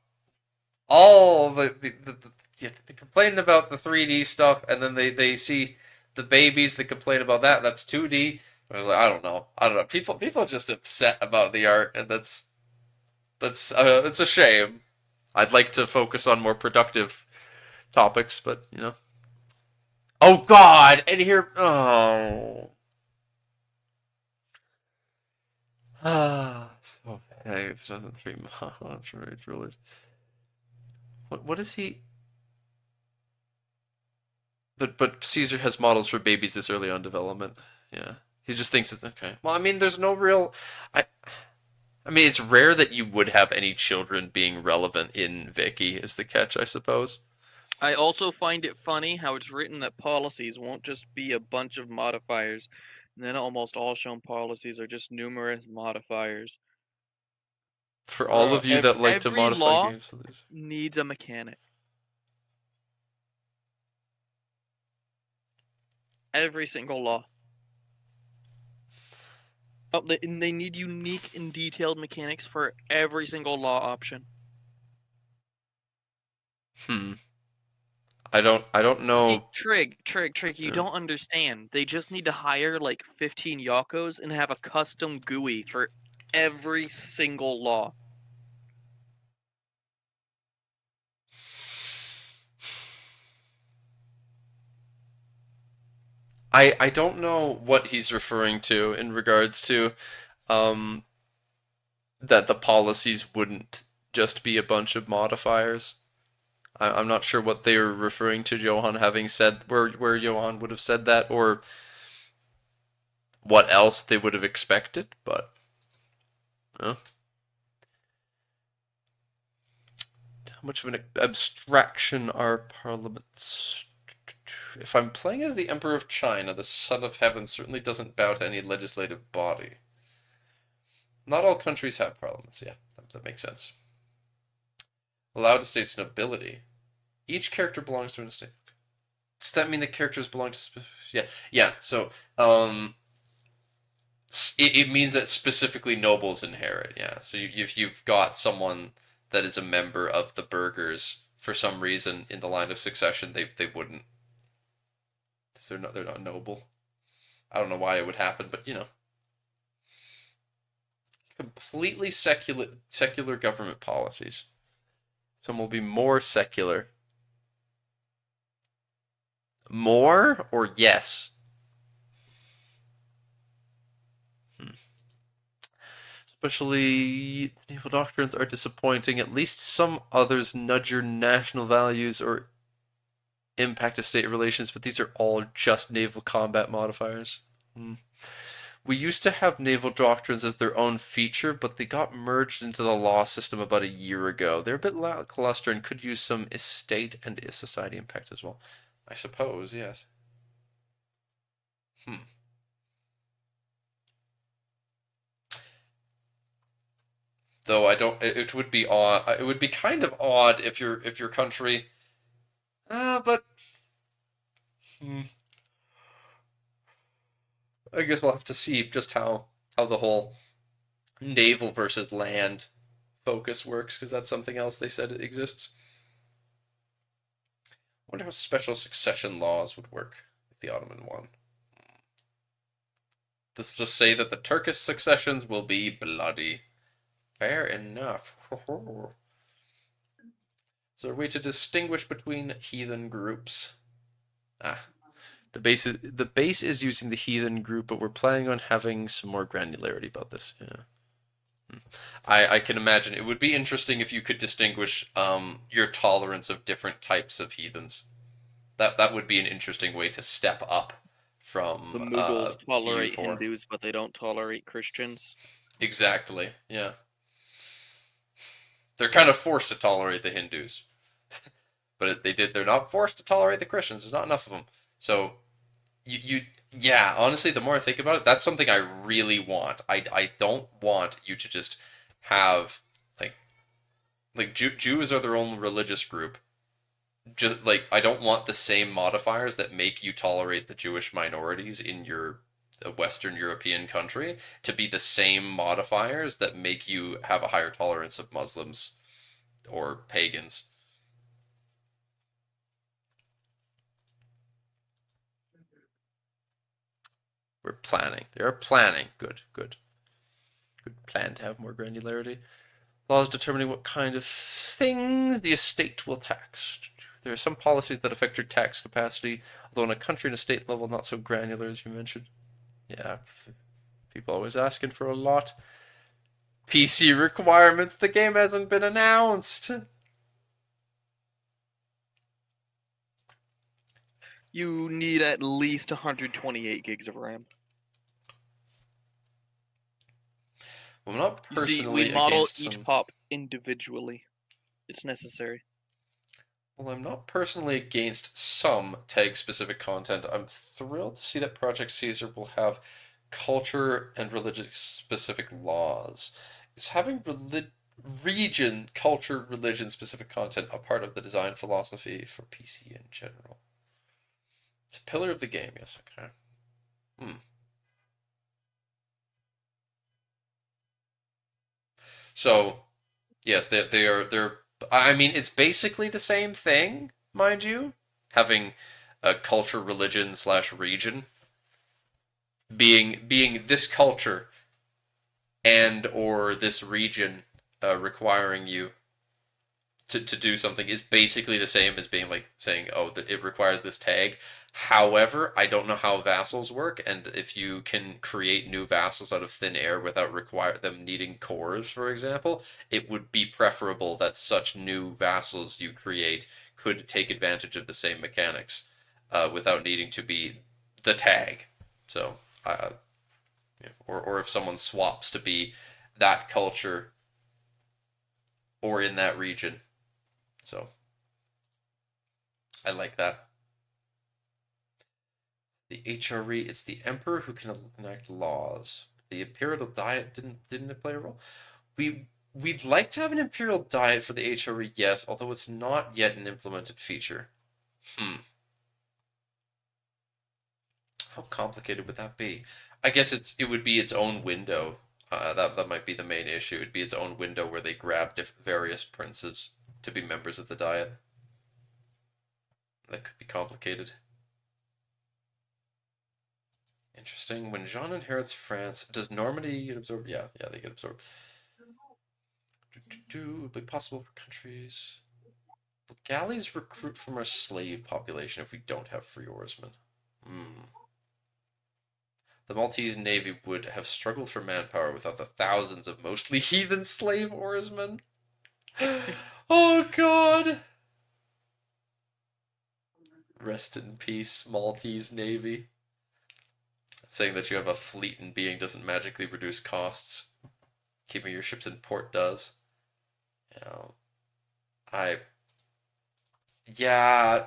all yeah, they complain about the 3D stuff, and then they see the babies that complain about that. That's 2D. I was like, I don't know. People are just upset about the art, and that's it's a shame. I'd like to focus on more productive topics, but you know. Oh God! And here, oh, so bad. 2003 launch rage release. What is he? But Caesar has models for babies this early on development. Yeah, he just thinks it's okay. Well, I mean, there's no real. I I mean, it's rare that you would have any children being relevant in Vicky. Is the catch, I suppose.
I also find it funny how it's written that policies won't just be a bunch of modifiers, and then almost all shown policies are just numerous modifiers.
For all
Bro,
of you that like to
every
modify
law
games,
needs a mechanic. Every single law. Oh, they need unique and detailed mechanics for every single law option.
hmm. I don't
See,
know.
Trig, you
Yeah.
don't understand. They just need to hire like 15 Yakos and have a custom GUI for every single law.
I don't know what he's referring to in regards to um that the policies wouldn't just be a bunch of modifiers. I'm not sure what they were referring to Johan having said where Johan would have said that or what else they would have expected, but much of an abstraction are parliaments? If I'm playing as the Emperor of China, the Son of Heaven certainly doesn't bow to any legislative body. Not all countries have parliaments, yeah, that makes sense. Allowed estates nobility. Each character belongs to an estate. Does that mean the characters belong to yeah. So it means that specifically nobles inherit. Yeah. So if you've got someone that is a member of the burghers for some reason in the line of succession, they wouldn't. They're not noble. I don't know why it would happen, but you know. Completely secular government policies. Some will be more secular. More or yes? Especially, naval doctrines are disappointing. At least some others nudge your national values or impact of state relations, but these are all just naval combat modifiers. We used to have naval doctrines as their own feature, but they got merged into the law system about a year ago. They're a bit lackluster and could use some estate and society impact as well. I suppose, yes. Though I don't. It would be odd. It would be kind of odd if your country. But. I guess we'll have to see just how the whole naval versus land focus works, because that's something else they said exists. I wonder how special succession laws would work with the Ottoman one. Let's just say that the Turkish successions will be bloody. Fair enough. Is there a way to distinguish between heathen groups? The base is using the heathen group, but we're planning on having some more granularity about this. Yeah. I can imagine it would be interesting if you could distinguish your tolerance of different types of heathens. That would be an interesting way to step up from
The Mughals tolerate
EU4.
Hindus, but they don't tolerate Christians.
Exactly. Yeah. They're kind of forced to tolerate the Hindus, but they're not forced to tolerate the Christians. There's not enough of them. So yeah, honestly, the more I think about it, that's something I really want. I don't want you to just have Jews are their own religious group. Just like I don't want the same modifiers that make you tolerate the Jewish minorities in your Western European country to be the same modifiers that make you have a higher tolerance of Muslims or pagans. We're planning. They are planning. Good, good. Good plan to have more granularity. Laws determining what kind of things the estate will tax. There are some policies that affect your tax capacity, although in a country and a state level, not so granular as you mentioned. Yeah, people always asking for a lot. PC requirements, the game hasn't been announced.
You need at least 128 gigs of RAM.
Well, I'm not
You see,
personally
we model
against
each
some...
pop individually. It's necessary.
Well, I'm not personally against some tag-specific content. I'm thrilled to see that Project Caesar will have culture and religious-specific laws. Is having region, culture, religion-specific content a part of the design philosophy for PC in general? It's a pillar of the game, yes, okay. So, yes, they're I mean, it's basically the same thing, mind you, having a culture, religion slash region being this culture and or this region requiring you to do something is basically the same as being like saying, oh, it requires this tag. However, I don't know how vassals work, and if you can create new vassals out of thin air without require them needing cores, for example, it would be preferable that such new vassals you create could take advantage of the same mechanics without needing to be the tag. So, or if someone swaps to be that culture or in that region, So I like that. The HRE, it's the emperor who can enact laws. The imperial diet didn't it play a role? We'd like to have an imperial diet for the HRE, yes, although it's not yet an implemented feature. How complicated would that be? I guess it would be its own window. That might be the main issue. It'd be its own window where they grab various princes to be members of the diet. That could be complicated. Interesting. When Jean inherits France, does Normandy get absorbed? Yeah, they get absorbed. Would be possible for countries. Will galleys recruit from our slave population if we don't have free oarsmen? The Maltese Navy would have struggled for manpower without the thousands of mostly heathen slave oarsmen. Oh god! Rest in peace, Maltese Navy. Saying that you have a fleet in being doesn't magically reduce costs. Keeping your ships in port does.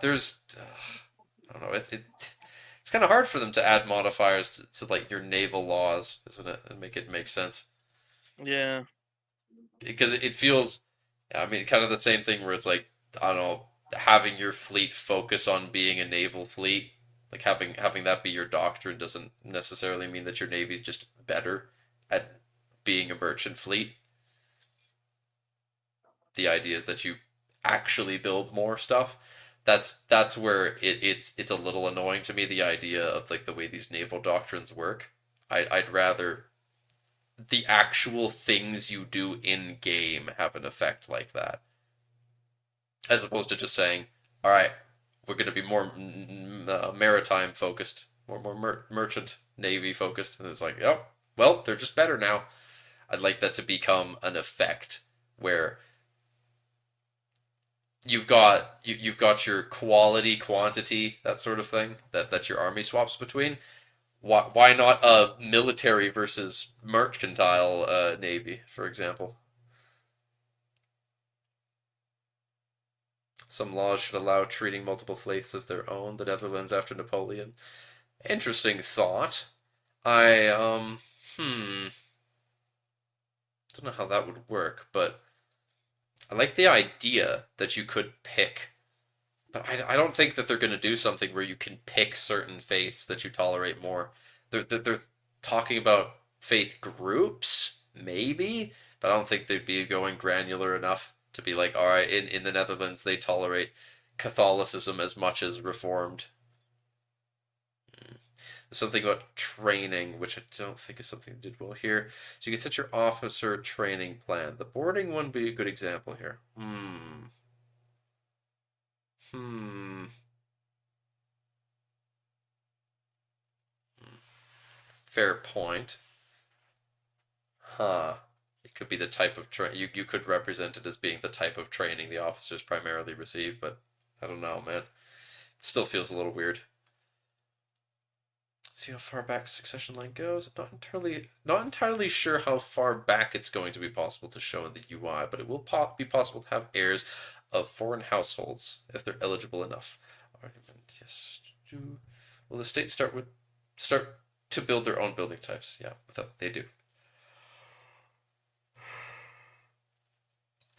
There's, I don't know. It's kind of hard for them to add modifiers to like your naval laws, isn't it? And make it make sense.
Yeah.
Because it feels, I mean, kind of the same thing where it's like, I don't know, having your fleet focus on being a naval fleet, like having that be your doctrine doesn't necessarily mean that your navy's just better at being a merchant fleet. The idea is that you actually build more stuff. That's where it's a little annoying to me, the idea of like the way these naval doctrines work. I'd rather the actual things you do in game have an effect like that, as opposed to just saying, all right, we're going to be more maritime focused, more merchant navy focused, and it's like, yep, well, they're just better now. I'd like that to become an effect where you've got your quality, quantity, that sort of thing that your army swaps between. Why not a military versus mercantile navy, for example? Some laws should allow treating multiple fleets as their own. The Netherlands after Napoleon. Interesting thought. I don't know how that would work, but I like the idea that you could pick. But I don't think that they're going to do something where you can pick certain faiths that you tolerate more. They're talking about faith groups, maybe, but I don't think they'd be going granular enough to be like, all right, in the Netherlands they tolerate Catholicism as much as Reformed. There's something about training, which I don't think is something they did well here. So you can set your officer training plan. The boarding one would be a good example here. Fair point. Huh. It could be the type of you could represent it as being the type of training the officers primarily receive, but I don't know, man. It still feels a little weird. See how far back succession line goes. Not entirely sure how far back it's going to be possible to show in the UI, but it will be possible to have heirs of foreign households if they're eligible enough. Argument, yes. Will the state start to build their own building types? Yeah, they do.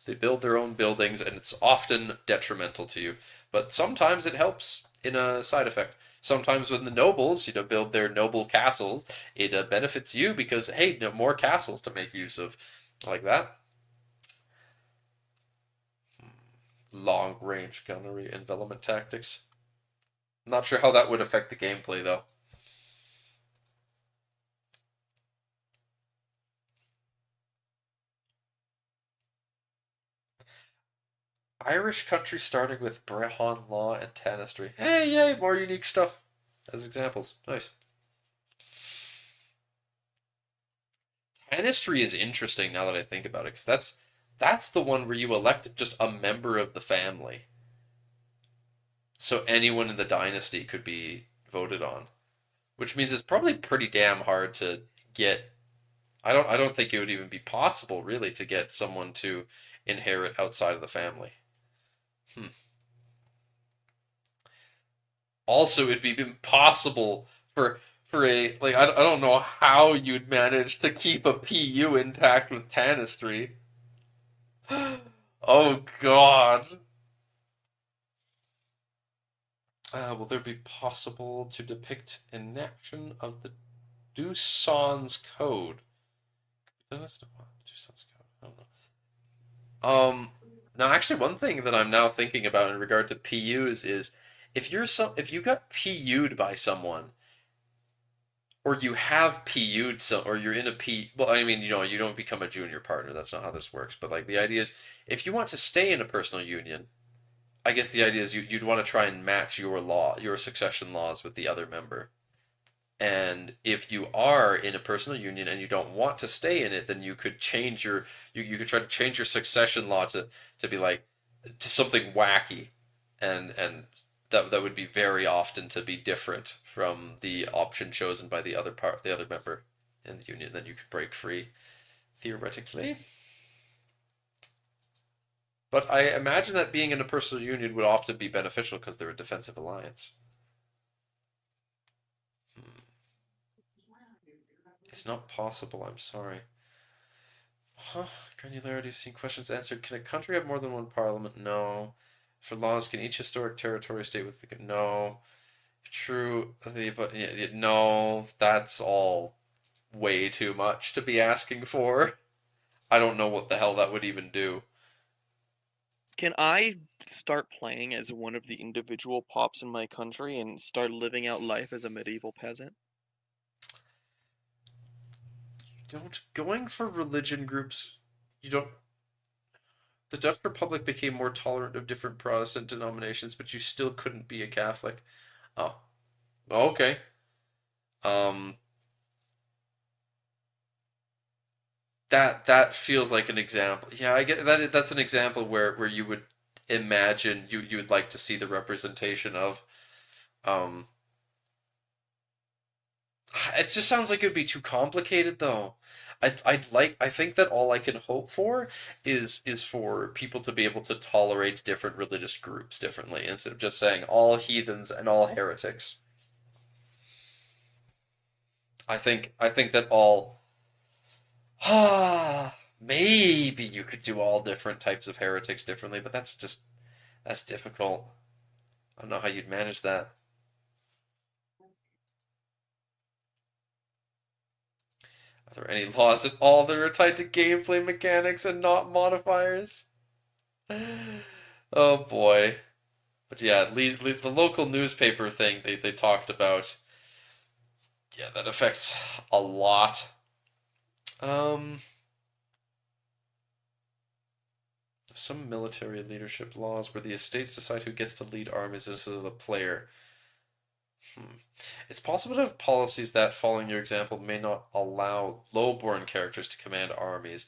They build their own buildings, and it's often detrimental to you. But sometimes it helps in a side effect. Sometimes when the nobles, build their noble castles, it benefits you because, hey, no more castles to make use of, like that. Long-range gunnery, envelopment tactics. Not sure how that would affect the gameplay, though. Irish country starting with Brehon law and tanistry. Hey, yay, more unique stuff as examples. Nice. Tanistry is interesting now that I think about it, because that's the one where you elect just a member of the family. So anyone in the dynasty could be voted on, which means it's probably pretty damn hard to get. I don't think it would even be possible really to get someone to inherit outside of the family. Hmm. Also, it'd be impossible for a like I don't know how you'd manage to keep a PU intact with Tanistry. Oh God. Will there be possible to depict enaction of the Duson's code? Duson's code. I don't know. Now actually, one thing that I'm now thinking about in regard to PUs is if you got PU'd by someone, or you have PU'd some, or you're in a P. Well, I mean, you don't become a junior partner. That's not how this works. But like the idea is, if you want to stay in a personal union, I guess the idea is you'd want to try and match your succession laws with the other member. And if you are in a personal union and you don't want to stay in it, then you could you could try to change your succession law to be like to something wacky, and that would be very often to be different from the option chosen by the other member in the union. Then you could break free theoretically. But I imagine that being in a personal union would often be beneficial because they're a defensive alliance. It's not possible, I'm sorry. Huh? Granularity, seeing questions answered. Can a country have more than one parliament? No. For laws, can each historic territory stay with the... No. True, but no, that's all way too much to be asking for. I don't know what the hell that would even do.
Can I start playing as one of the individual pops in my country and start living out life as a medieval peasant?
Don't going for religion groups. You don't. The Dutch Republic became more tolerant of different Protestant denominations, but you still couldn't be a Catholic. Oh, okay. Um, that feels like an example. Yeah, I get that. That's an example where you would imagine you would like to see the representation of. Um, it just sounds like it would be too complicated, though. I think that all I can hope for is for people to be able to tolerate different religious groups differently instead of just saying all heathens and all heretics. I think that all maybe you could do all different types of heretics differently, but that's difficult. I don't know how you'd manage that. Are there any laws at all that are tied to gameplay mechanics and not modifiers? Oh boy. But yeah, the local newspaper thing they talked about. Yeah, that affects a lot. Um, some military leadership laws where the estates decide who gets to lead armies instead of the player. Hmm. It's possible to have policies that, following your example, may not allow lowborn characters to command armies.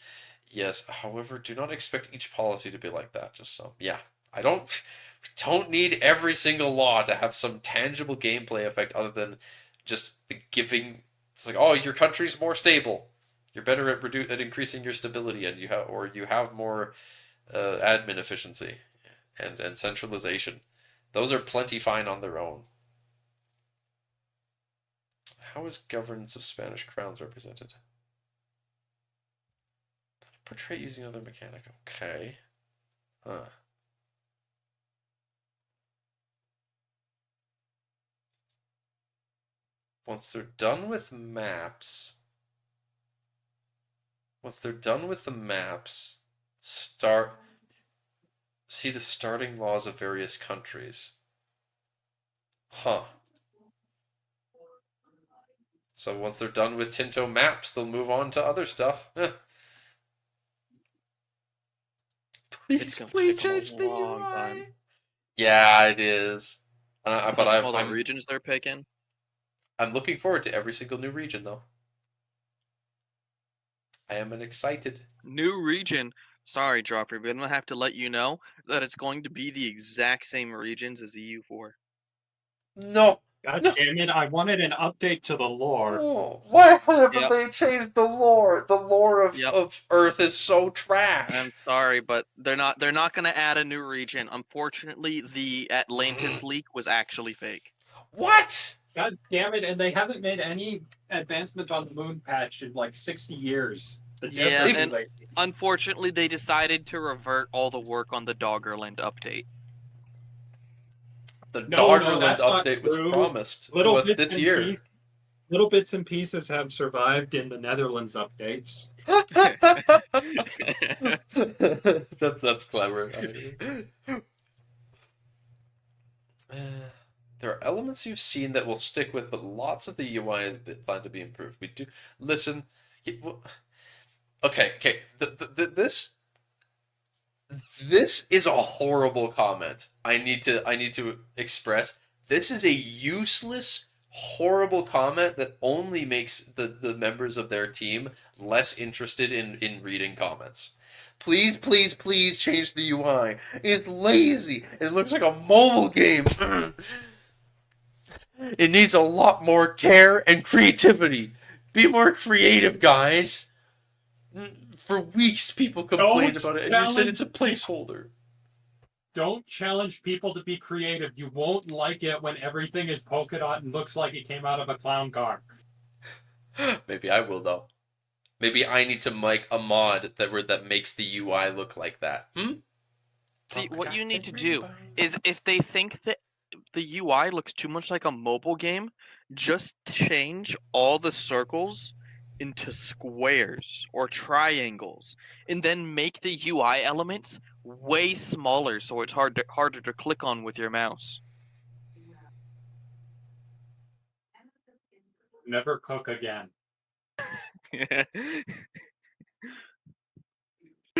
Yes, however, do not expect each policy to be like that. Just so, yeah, I don't need every single law to have some tangible gameplay effect other than just the giving. It's like, oh, your country's more stable. You're better at increasing your stability, and you have more admin efficiency and centralization. Those are plenty fine on their own. How is governance of Spanish crowns represented? Portray using other mechanic. Okay. Huh. Once they're done with maps, start see the starting laws of various countries. Huh. So once they're done with Tinto maps, they'll move on to other stuff.
It's gonna
Please
take them
change
a
the
long
UI.
time.
Yeah, it is. But
Plus all the regions they're picking.
I'm looking forward to every single new region though. I am excited.
New region. Sorry, Joffrey, but I'm gonna have to let you know that it's going to be the exact same regions as EU4.
No.
God
No.
damn it, I wanted an update to the lore.
Oh, why haven't
Yep.
they changed the lore? The lore
Yep.
of Earth is so trash.
I'm sorry, but they're not gonna add a new region. Unfortunately, the Atlantis leak was actually fake.
What?
God damn it, and they haven't made any advancement on the moon patch in like 60 years. The devs
Yeah,
are too
and
lazy.
unfortunately, they decided to revert all the work on the Doggerland update.
The
No,
Doggerland
that's not
update was
true.
promised to
Little
us
bits
this
and
year.
pieces, little bits and pieces have survived in the Netherlands updates.
That's clever. There are elements you've seen that will stick with, but lots of the UI is planned to be improved. We do listen. Okay. This is a horrible comment. I need to express. This is a useless, horrible comment that only makes the members of their team less interested in reading comments. Please, please, please change the UI. It's lazy. It looks like a mobile game. It needs a lot more care and creativity. Be more creative, guys. For weeks, people complained about it, and you said it's a placeholder.
Don't challenge people to be creative. You won't like it when everything is polka dot and looks like it came out of a clown car.
Maybe I will, though. Maybe I need to make a mod that makes the UI look like that.
See, what you need to do is if they think that the UI looks too much like a mobile game, just change all the circles into squares or triangles, and then make the UI elements way smaller so it's harder to click on with your mouse.
Never cook again.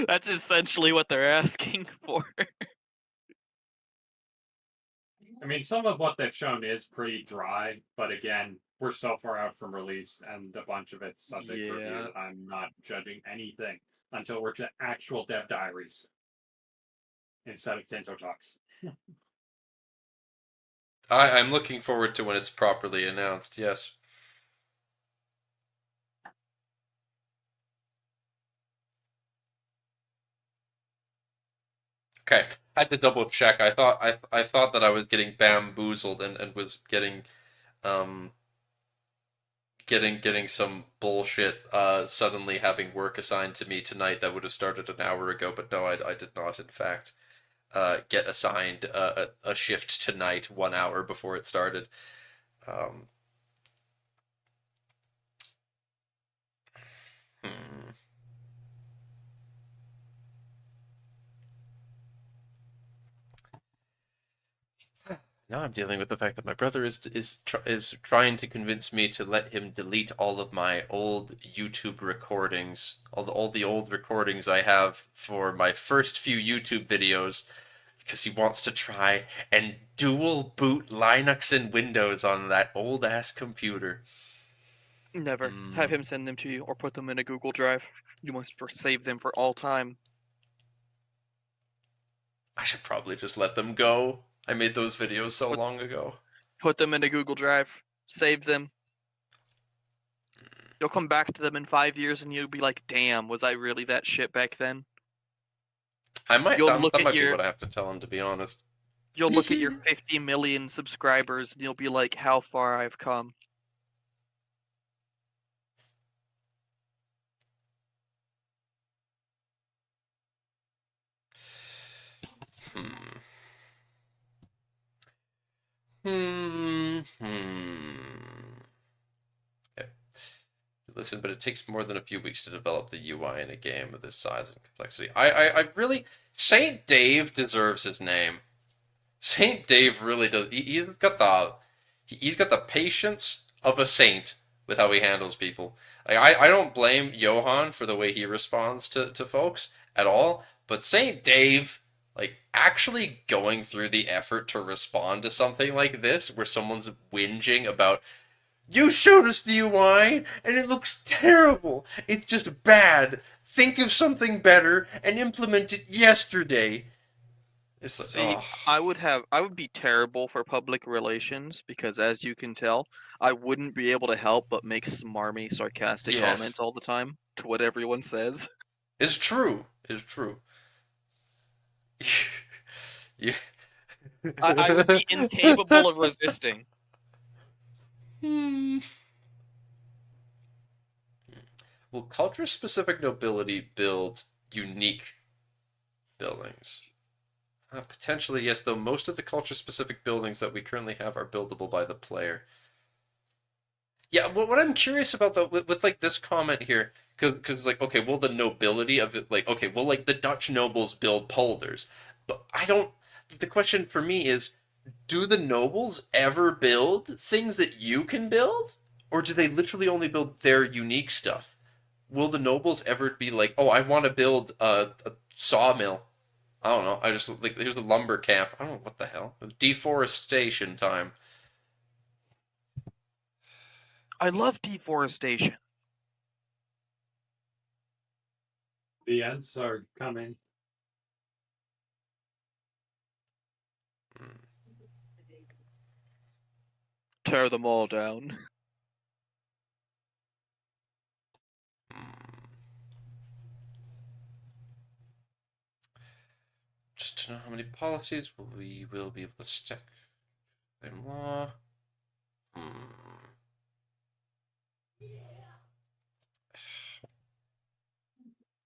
That's essentially what they're asking for.
I mean, some of what they've shown is pretty dry, but again, we're so far out from release, and a bunch of it's subject to review that I'm not judging anything until we're to actual dev diaries instead of Tinto Talks.
I'm looking forward to when it's properly announced, yes. Okay, I had to double check. I thought that I was getting bamboozled and was um getting some bullshit suddenly having work assigned to me tonight that would have started an hour ago, but no, I did not in fact get assigned a shift tonight 1 hour before it started. Um, hmm. Now I'm dealing with the fact that my brother is trying to convince me to let him delete all of my old YouTube recordings, all the old recordings I have for my first few YouTube videos, because he wants to try and dual boot Linux and Windows on that old ass computer.
Never. Have him send them to you or put them in a Google Drive. You must save them for all time.
I should probably just let them go. I made those videos so long ago.
Put them in a Google Drive. Save them. You'll come back to them in 5 years and you'll be like, damn, was I really that shit back then?
I might.
You'll
That
look at
might be
your-
what I have to tell him, to be honest.
You'll look at your 50 million subscribers and you'll be like, how far I've come.
Okay. Listen, but it takes more than a few weeks to develop the UI in a game of this size and complexity. I really... Saint Dave deserves his name. Saint Dave really does. He's got the patience of a saint with how he handles people. Like, I don't blame Johan for the way he responds to folks at all, but Saint Dave, like, actually going through the effort to respond to something like this, where someone's whinging about, you showed us the UI, and it looks terrible. It's just bad. Think of something better and implement it yesterday. It's like,
See,
oh,
I would be terrible for public relations because, as you can tell, I wouldn't be able to help but make smarmy, sarcastic
yes,
comments all the time to what everyone says.
it's true. It's true. Yeah.
I would be incapable of resisting.
Hmm. Well, culture-specific nobility builds unique buildings. Potentially, yes, though most of the culture-specific buildings that we currently have are buildable by the player. Yeah, what I'm curious about though, with like this comment here, because like, okay, will the nobility of it, like, okay, well, like the Dutch nobles build polders, but I don't. The question for me is, do the nobles ever build things that you can build, or do they literally only build their unique stuff? Will the nobles ever be like, oh, I want to build a sawmill? I don't know. I just like here's a lumber camp. I don't know what the hell. Deforestation time.
I love deforestation.
The ends are coming.
Hmm.
Tear them all down.
Just to know how many policies we will be able to stick in law. Hmm.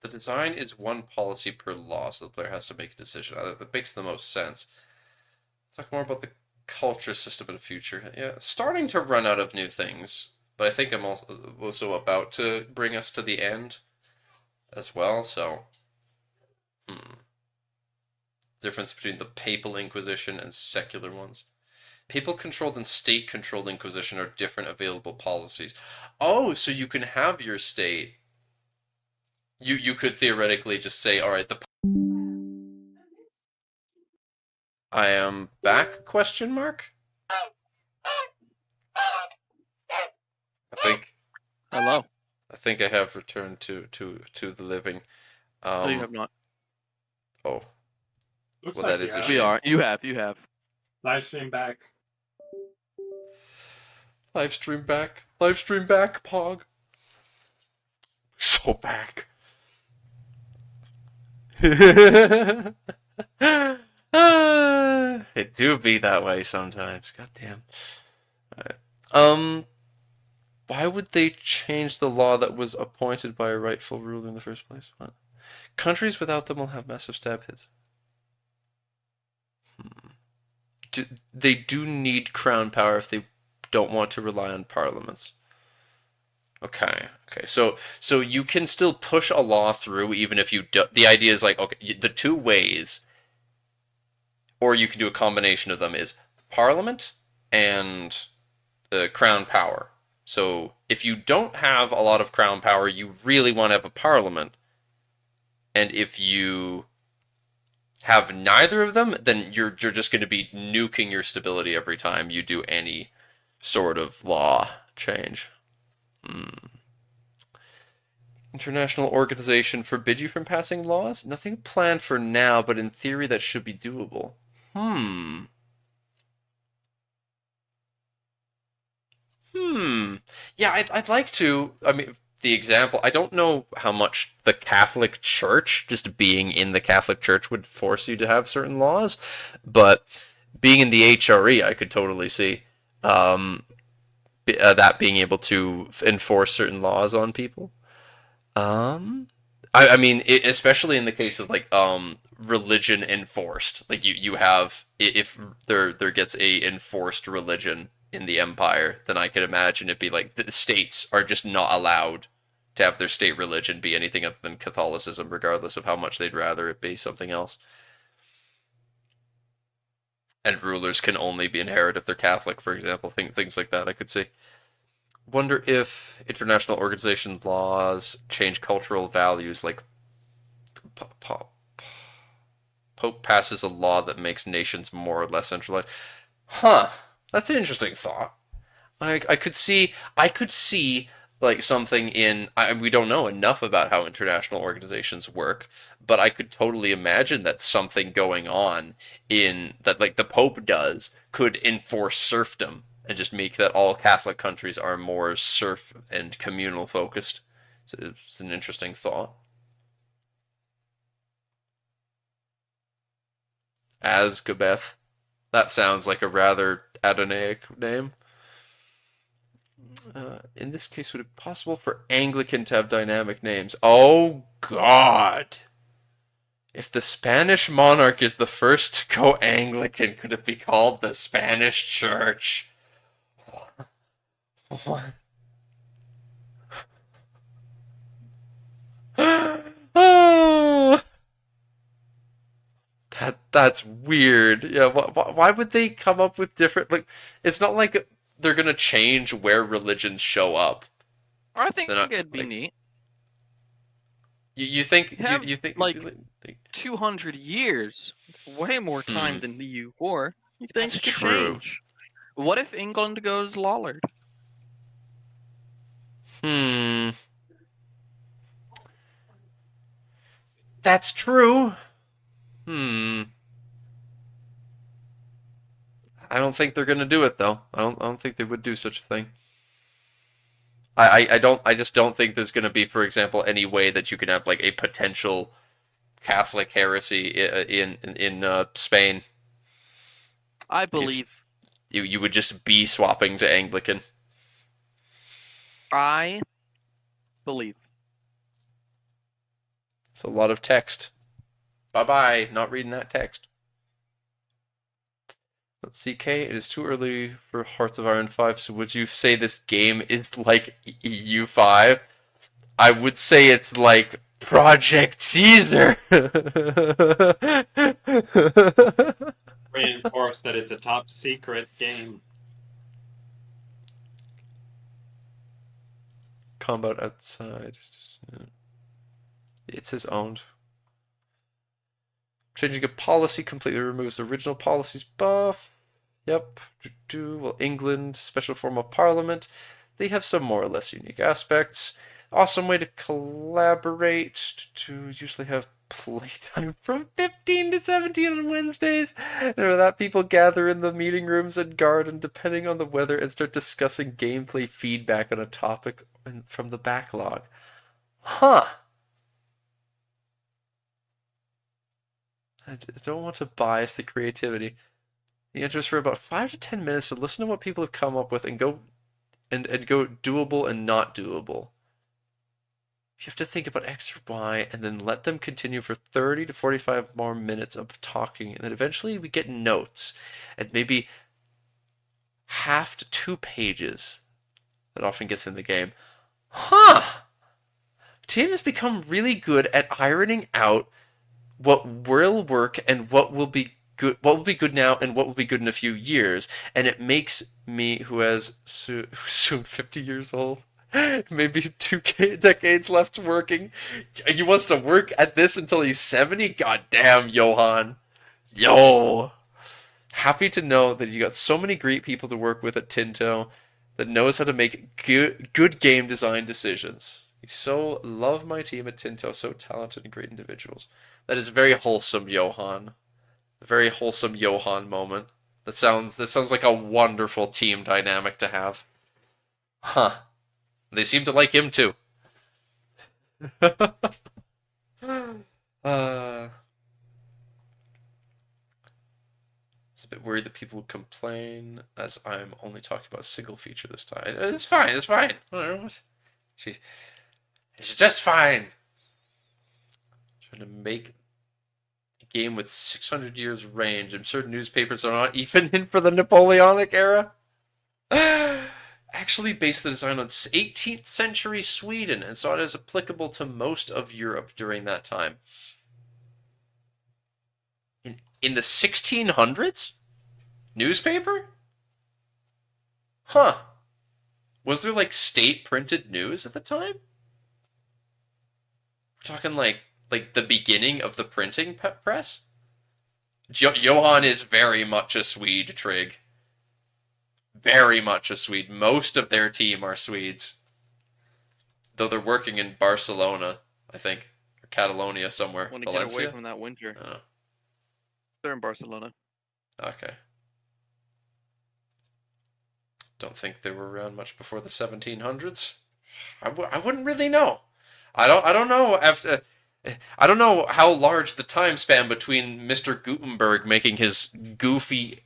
The design is one policy per law, so the player has to make a decision. That makes the most sense. Talk more about the culture system in the future. Yeah, starting to run out of new things, but I think I'm also about to bring us to the end as well. So, hmm. Difference between the papal inquisition and secular ones. Papal controlled and state controlled inquisition are different available policies. Oh, so you can have your state. You could theoretically just say, all right, the I am back? Question mark. I think
Hello.
I think I have returned to the living.
No, you have not.
Oh,
Looks
well,
like
that is a
We
shame.
are. You have. You have.
Live stream back.
Live stream back. Live stream back, Pog. So back. It do be that way sometimes. God damn. Alright. Why would they change the law that was appointed by a rightful ruler in the first place? What? Countries without them will have massive stab hits. Do, they do need crown power if they don't want to rely on parliaments. Okay. Okay. So you can still push a law through even if you do. The idea is like okay, the two ways, or you can do a combination of them is parliament and crown power. So if you don't have a lot of crown power, you really want to have a parliament, and if you have neither of them, then you're just going to be nuking your stability every time you do any sort of law change. Hmm. International organization forbid you from passing laws? Nothing planned for now, but in theory that should be doable. Hmm. Hmm. Yeah, I'd like to. I mean, the example, I don't know how much the Catholic Church, just being in the Catholic Church, would force you to have certain laws, but being in the HRE, I could totally see that being able to enforce certain laws on people. Um, I mean, especially in the case of like religion enforced, like you have if there gets a enforced religion in the empire, then I could imagine it'd be like the states are just not allowed to have their state religion be anything other than Catholicism, regardless of how much they'd rather it be something else. And rulers can only be inherited if they're Catholic, for example, things like that. I could see. Wonder if international organization laws change cultural values like Pope passes a law that makes nations more or less centralized. Huh. That's an interesting thought. I could see like something in we don't know enough about how international organizations work, but I could totally imagine that something going on in that like the Pope does could enforce serfdom and just make that all Catholic countries are more serf and communal focused. So it's an interesting thought. Asgabeth. That sounds like a rather Adonaic name. In this case, would it be possible for Anglican to have dynamic names? Oh, God. If the Spanish monarch is the first to go Anglican, could it be called the Spanish Church? What? Oh, that's weird. Yeah, why would they come up with different like? It's not like they're gonna change where religions show up.
I think
They're not
it'd be
like
neat.
you think
Have,
you think
like, 200 years. It's way more time than the EU4. You think
That's
it could
true.
change? What if England goes Lollard?
That's true. Hmm. I don't think they're gonna do it though. I don't think they would do such a thing. I just don't think there's gonna be, for example, any way that you can have like a potential Catholic heresy in Spain.
I believe.
You would just be swapping to Anglican.
I believe.
It's a lot of text. Bye bye. Not reading that text. Let's see, K. It is too early for Hearts of Iron 5. So would you say this game is like EU5? I would say it's like Project Caesar.
Reinforce that it's a top secret game.
Combat outside. It says owned. Changing a policy completely removes the original policy's buff. Yep. Well, England, special form of parliament. They have some more or less unique aspects. Awesome way to collaborate. To usually have playtime from 15 to 17 on Wednesdays. And that people gather in the meeting rooms and garden, depending on the weather, and start discussing gameplay feedback on a topic from the backlog. Huh. I don't want to bias the creativity. The enters for about 5 to 10 minutes to listen to what people have come up with and go doable and not doable. You have to think about X or Y and then let them continue for 30 to 45 more minutes of talking, and then eventually we get notes and maybe half to 2 pages. That often gets in the game. Huh! Teams become really good at ironing out what will work and what will be good now and what will be good in a few years, and it makes me, who has soon 50 years old, maybe 2 decades left working, he wants to work at this until he's 70. God damn, Johan. Yo, happy to know that you got so many great people to work with at Tinto that knows how to make good game design decisions. I so love my team at Tinto, so talented and great individuals. That is very wholesome, Johan. A very wholesome Johan moment. That sounds like a wonderful team dynamic to have. Huh. They seem to like him too. It's a bit worried that people would complain as I'm only talking about a single feature this time. It's fine, it's fine. It's just fine. Trying to make a game with 600 years range. I'm sure newspapers are not even in for the Napoleonic era. Actually based the design on 18th century Sweden and so it is applicable to most of Europe during that time. In the 1600s? Newspaper? Huh. Was there like state printed news at the time? We're talking like the beginning of the printing press? Johan is very much a Swede, Trig. Very much a Swede. Most of their team are Swedes. Though they're working in Barcelona, I think, or Catalonia somewhere.
Want to get away
Valencia?
from that winter.
Oh,
They're in Barcelona.
okay. Don't think they were around much before the 1700s. I wouldn't really know. I don't know after. I don't know how large the time span between Mr. Gutenberg making his goofy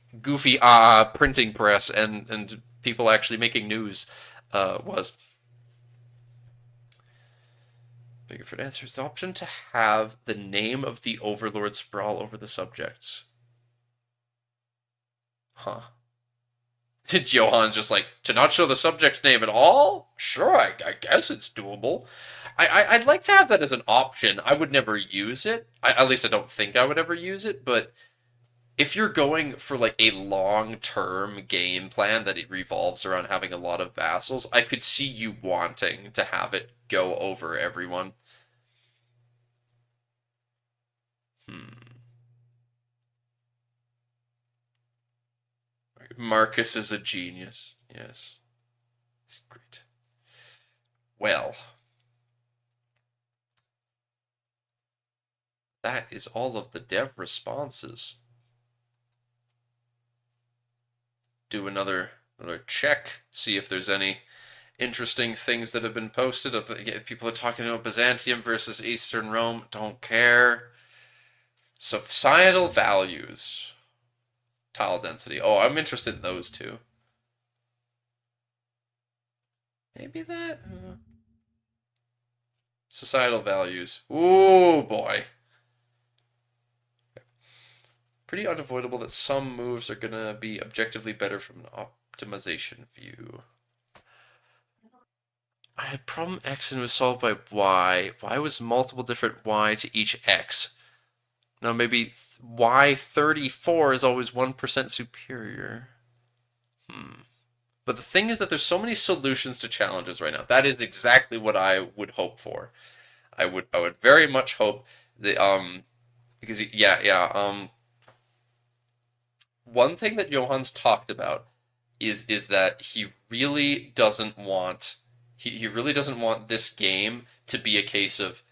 printing press and people actually making news was. Biggerford answers the option to have the name of the overlord sprawl over the subjects. Huh. Johan's just like, to not show the subject's name at all? Sure, I guess it's doable. I'd like to have that as an option. I would never use it. At least I don't think I would ever use it, but if you're going for like a long-term game plan that it revolves around having a lot of vassals, I could see you wanting to have it go over everyone. Marcus is a genius. Yes. It's great. Well, that is all of the dev responses. Do another check, see if there's any interesting things that have been posted. People are talking about Byzantium versus Eastern Rome. Don't care. Societal values. Tile density. Oh, I'm interested in those two. Maybe that. Societal values. Ooh, boy. Pretty unavoidable that some moves are going to be objectively better from an optimization view. I had problem X and it was solved by Y. Y was multiple different Y to each X. No, maybe Y34 is always 1% superior. But the thing is that there's so many solutions to challenges right now. That is exactly what I would hope for. I would very much hope that because one thing that Johan's talked about is that he really doesn't want he really doesn't want this game to be a case of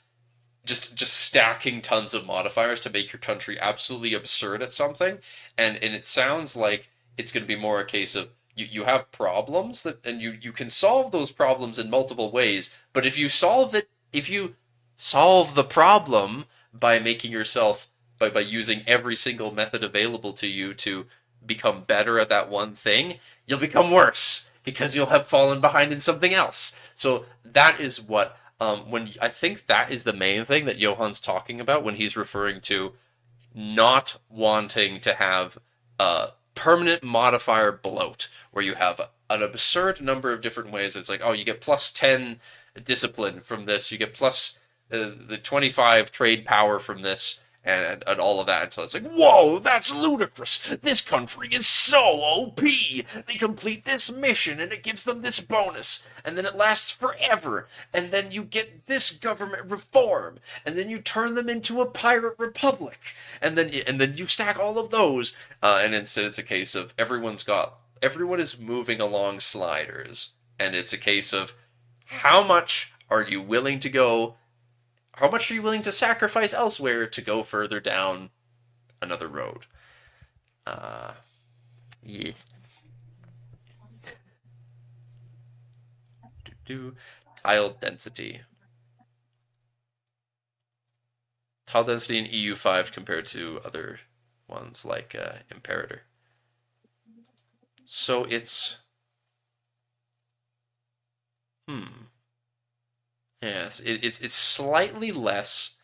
just stacking tons of modifiers to make your country absolutely absurd at something. And it sounds like it's going to be more a case of you have problems and you can solve those problems in multiple ways, but if you solve the problem by making yourself by using every single method available to you to become better at that one thing, you'll become worse because you'll have fallen behind in something else. So that is what when I think that is the main thing that Johan's talking about when he's referring to not wanting to have permanent modifier bloat, where you have an absurd number of different ways. It's like, oh, you get plus 10 discipline from this, you get plus the 25 trade power from this, and all of that until it's like, whoa, that's ludicrous. This country is so OP. They complete this mission and it gives them this bonus, and then it lasts forever, and then you get this government reform, and then you turn them into a pirate republic, and then you stack all of those, and instead it's a case of everyone is moving along sliders, and it's a case of how much are you willing to go. How much are you willing to sacrifice elsewhere to go further down another road? Yeah. Tile density. Tile density in EU5 compared to other ones like Imperator. So it's... Yes, it's slightly less.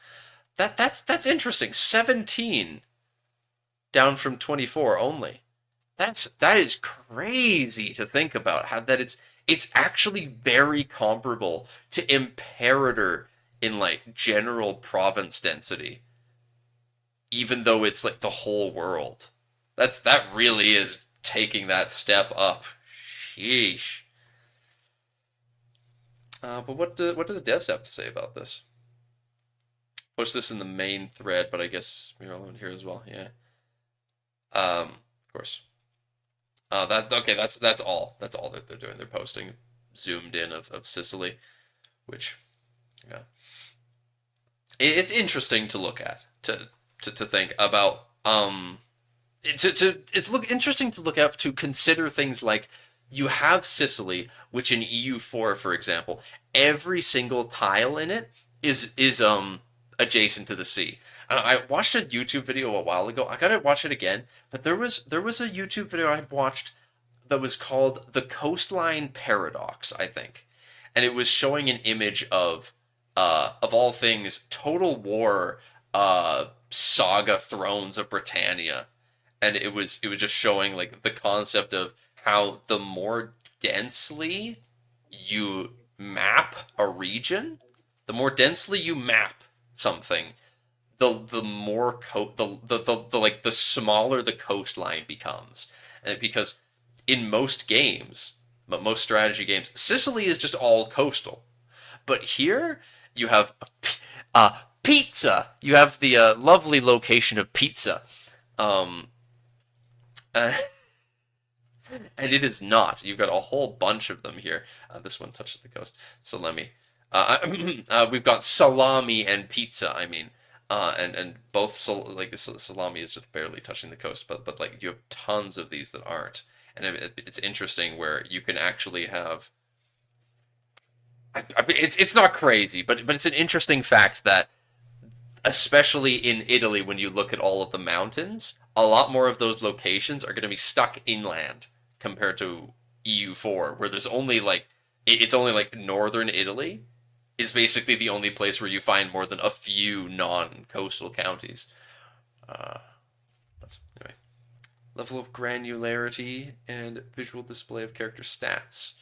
That's interesting. 17 down from 24 only. That is crazy to think about. How that it's actually very comparable to Imperator in like general province density, even though it's like the whole world. That really is taking that step up. Sheesh. But what do the devs have to say about this? Push this in the main thread, but I guess we're all in here as well. Yeah. Of course. That's all. That's all that they're doing. They're posting zoomed in of Sicily. which, yeah, it's interesting to look at, to think about. Interesting to look at, to consider things like you have Sicily, which in EU4, for example, every single tile in it is adjacent to the sea. And I watched a YouTube video a while ago. I gotta watch it again. But there was a YouTube video I had watched that was called The Coastline Paradox, I think. And it was showing an image of all things, Total War Saga Thrones of Britannia. And it was just showing like the concept of how the more densely you map a region, the more densely you map something, the more the like the smaller the coastline becomes. And because in most games, but most strategy games, Sicily is just all coastal. But here you have pizza. You have the lovely location of pizza. Um, uh, and it is not. You've got a whole bunch of them here. This one touches the coast. Salami. We've got salami and pizza. I mean, and both salami is just barely touching the coast, but like you have tons of these that aren't, and it's interesting where you can actually have. It's not crazy, but it's an interesting fact that especially in Italy, when you look at all of the mountains, a lot more of those locations are going to be stuck inland compared to EU4, where there's only like it's only like northern Italy is basically the only place where you find more than a few non-coastal counties. But anyway, level of granularity and visual display of character stats.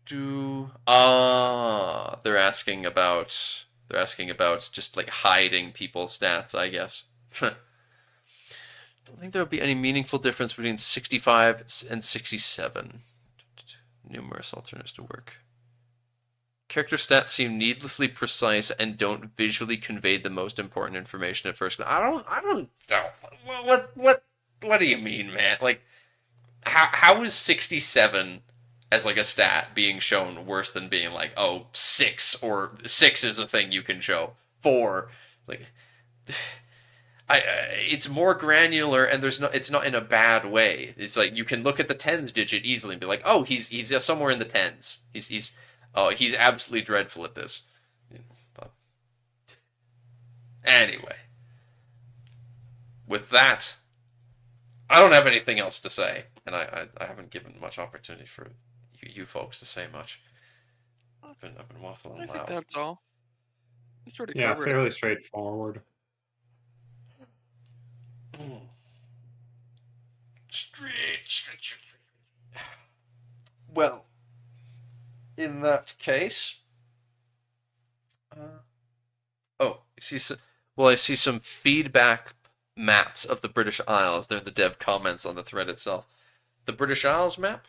They're asking about just like hiding people's stats, I guess. Don't think there will be any meaningful difference between 65 and 67. Numerous alternatives to work. Character stats seem needlessly precise and don't visually convey the most important information at first. I don't know. What do you mean, man? Like, how is 67 as like a stat being shown worse than being like, oh, 6 or 6 is a thing you can show. 4, like, it's more granular, and it's not in a bad way. It's like you can look at the tens digit easily and be like, oh, he's somewhere in the tens. He's absolutely dreadful at this. But anyway, with that, I don't have anything else to say, and I haven't given much opportunity for you folks to say much. I've been waffling
I think
loud.
that's all. We sort of
Yeah,
covered
fairly
it.
straightforward.
Straight. Well, in that case, oh, I see some feedback maps of the British Isles. They're the dev comments on the thread itself. The British Isles map.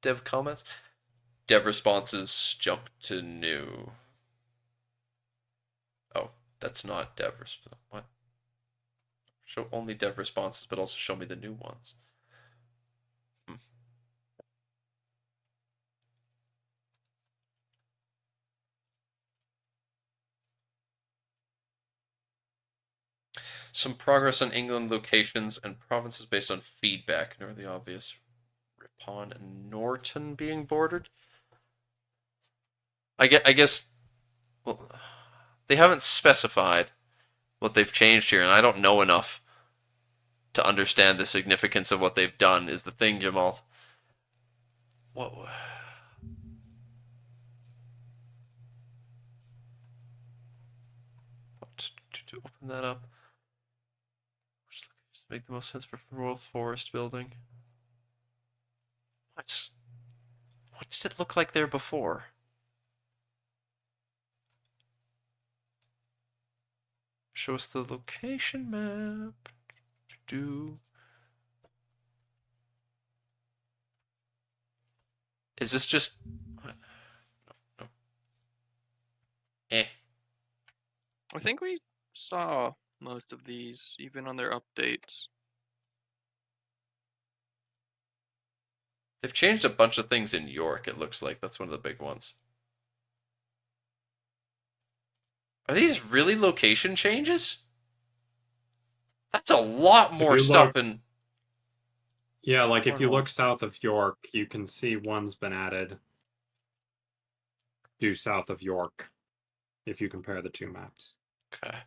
Dev comments. Dev responses jump to new. Oh, that's not dev response. What? Show only dev responses, but also show me the new ones. Some progress on England locations and provinces based on feedback. Nor the obvious. Ripon and Norton being bordered. I guess. Well, they haven't specified what they've changed here, and I don't know enough to understand the significance of what they've done. Is the thing, Jamal? Whoa. To open that up. Just make the most sense for Royal Forest building. What did it look like there before? Show us the location map. Is this just... No.
I think we saw most of these, even on their updates.
They've changed a bunch of things in York, it looks like. That's one of the big ones. Are these really location changes? That's a lot
If
more
you
stuff
look,
in
yeah, like if you
Cornwall.
look south of York, you can see one's been added due south of York. If you compare the two maps.
Okay.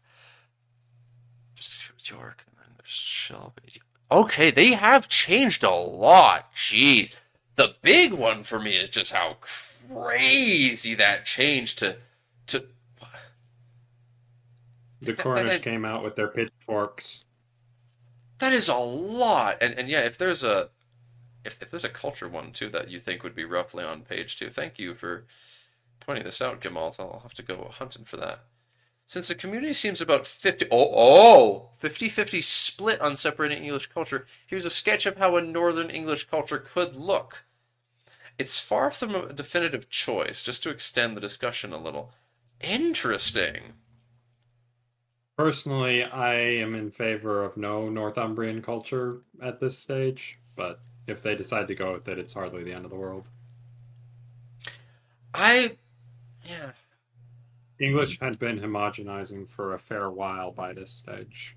York, and then there's Shelby. Okay, they have changed a lot. Jeez. The big one for me is just how crazy that changed to
The
that, that,
Cornish
that,
came out with their pitchforks.
that is a lot. And yeah, if there's a culture one too that you think would be roughly on page 2, thank you for pointing this out, Gimalt. I'll have to go hunting for that. Since the community seems about 50-50 split on separating English culture, here's a sketch of how a Northern English culture could look. It's far from a definitive choice, just to extend the discussion a little. Interesting.
Personally, I am in favor of no Northumbrian culture at this stage, but if they decide to go with it, it's hardly the end of the world.
Yeah.
English had been homogenizing for a fair while by this stage.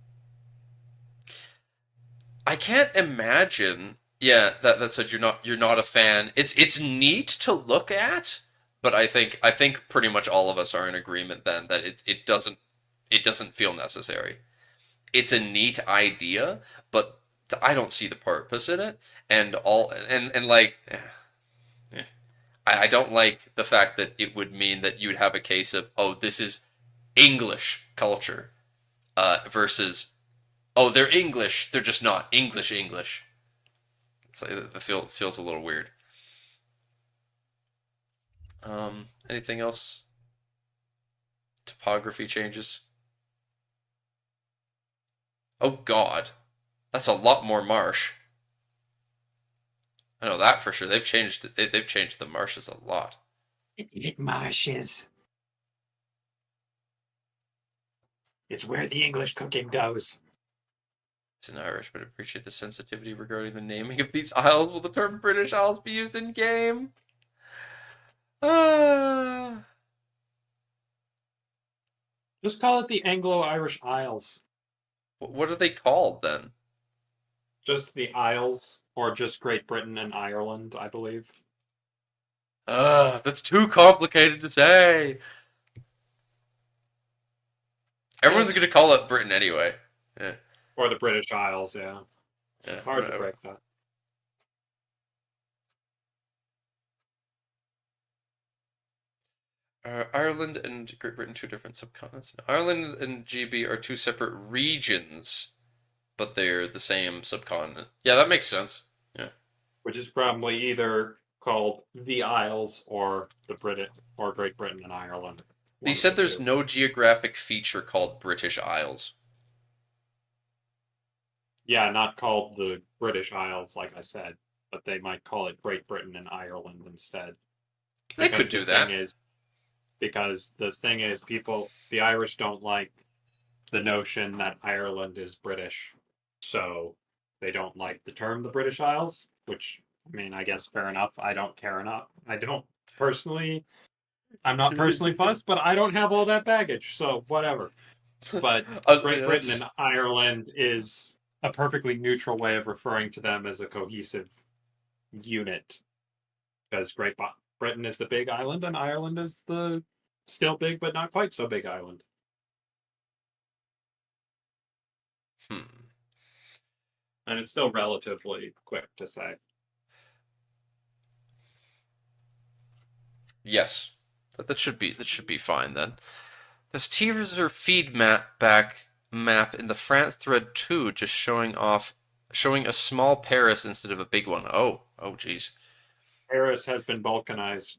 I can't imagine. Yeah, that said, you're not a fan. It's neat to look at, but I think pretty much all of us are in agreement then that it doesn't feel necessary. It's a neat idea, but I don't see the purpose in it, and like I don't like the fact that it would mean that you'd have a case of, oh, this is English culture versus, oh, they're English, they're just not English. It's like, it feels a little weird. Anything else? Topography changes. Oh God, that's a lot more marsh. I know that for sure. They've changed the marshes a lot.
It marshes. It's where the English cooking goes.
It's in Irish, but I appreciate the sensitivity regarding the naming of these isles. Will the term British Isles be used in game? Ah.
Just call it the Anglo-Irish Isles.
What are they called then?
Just the Isles, or just Great Britain and Ireland, I believe.
That's too complicated to say. Everyone's going to call it Britain anyway. Yeah.
Or the British Isles, yeah. It's
Yeah,
hard
whatever.
to break that.
Ireland and Great Britain, two different subcontinents. Ireland and GB are two separate regions, but they're the same subcontinent. Yeah, that makes sense. Yeah.
Which is probably either called the Isles or the Brit or Great Britain and Ireland.
You said there's no geographic feature called British Isles.
Yeah, not called the British Isles, like I said, but they might call it Great Britain and Ireland instead.
They could do that.
Because the thing is, the Irish don't like the notion that Ireland is British, so they don't like the term the British Isles, which, I mean, I guess fair enough. I don't care enough. I'm not personally fussed, but I don't have all that baggage, so whatever. But Great Britain and Ireland is a perfectly neutral way of referring to them as a cohesive unit, because Great Britain is the big island and Ireland is the still big but not quite so big island. And it's still relatively quick to say.
Yes, that should be fine then. This teaser feed map in the France thread 2 just showing a small Paris instead of a big one. Oh geez.
Paris has been balkanized.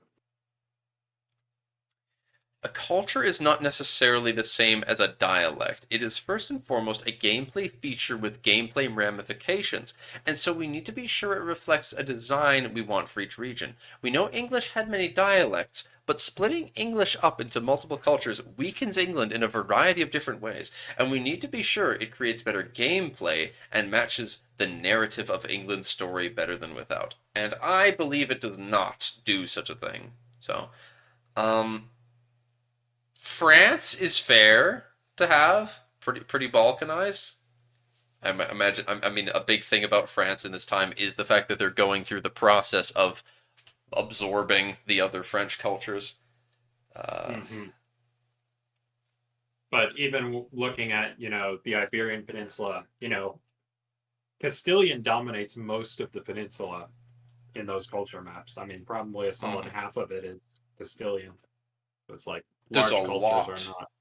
A culture is not necessarily the same as a dialect. It is first and foremost a gameplay feature with gameplay ramifications, and so we need to be sure it reflects a design we want for each region. We know English had many dialects, but splitting English up into multiple cultures weakens England in a variety of different ways, and we need to be sure it creates better gameplay and matches the narrative of England's story better than without. And I believe it does not do such a thing. So, um, France is fair to have pretty balkanized. I mean, a big thing about France in this time is the fact that they're going through the process of absorbing the other French cultures.
Hmm. But even looking at, the Iberian Peninsula, Castilian dominates most of the peninsula in those culture maps. I mean, probably a solid
Mhm.
half of it is Castilian. So it's like
There's a
large cultures are
lot.
not.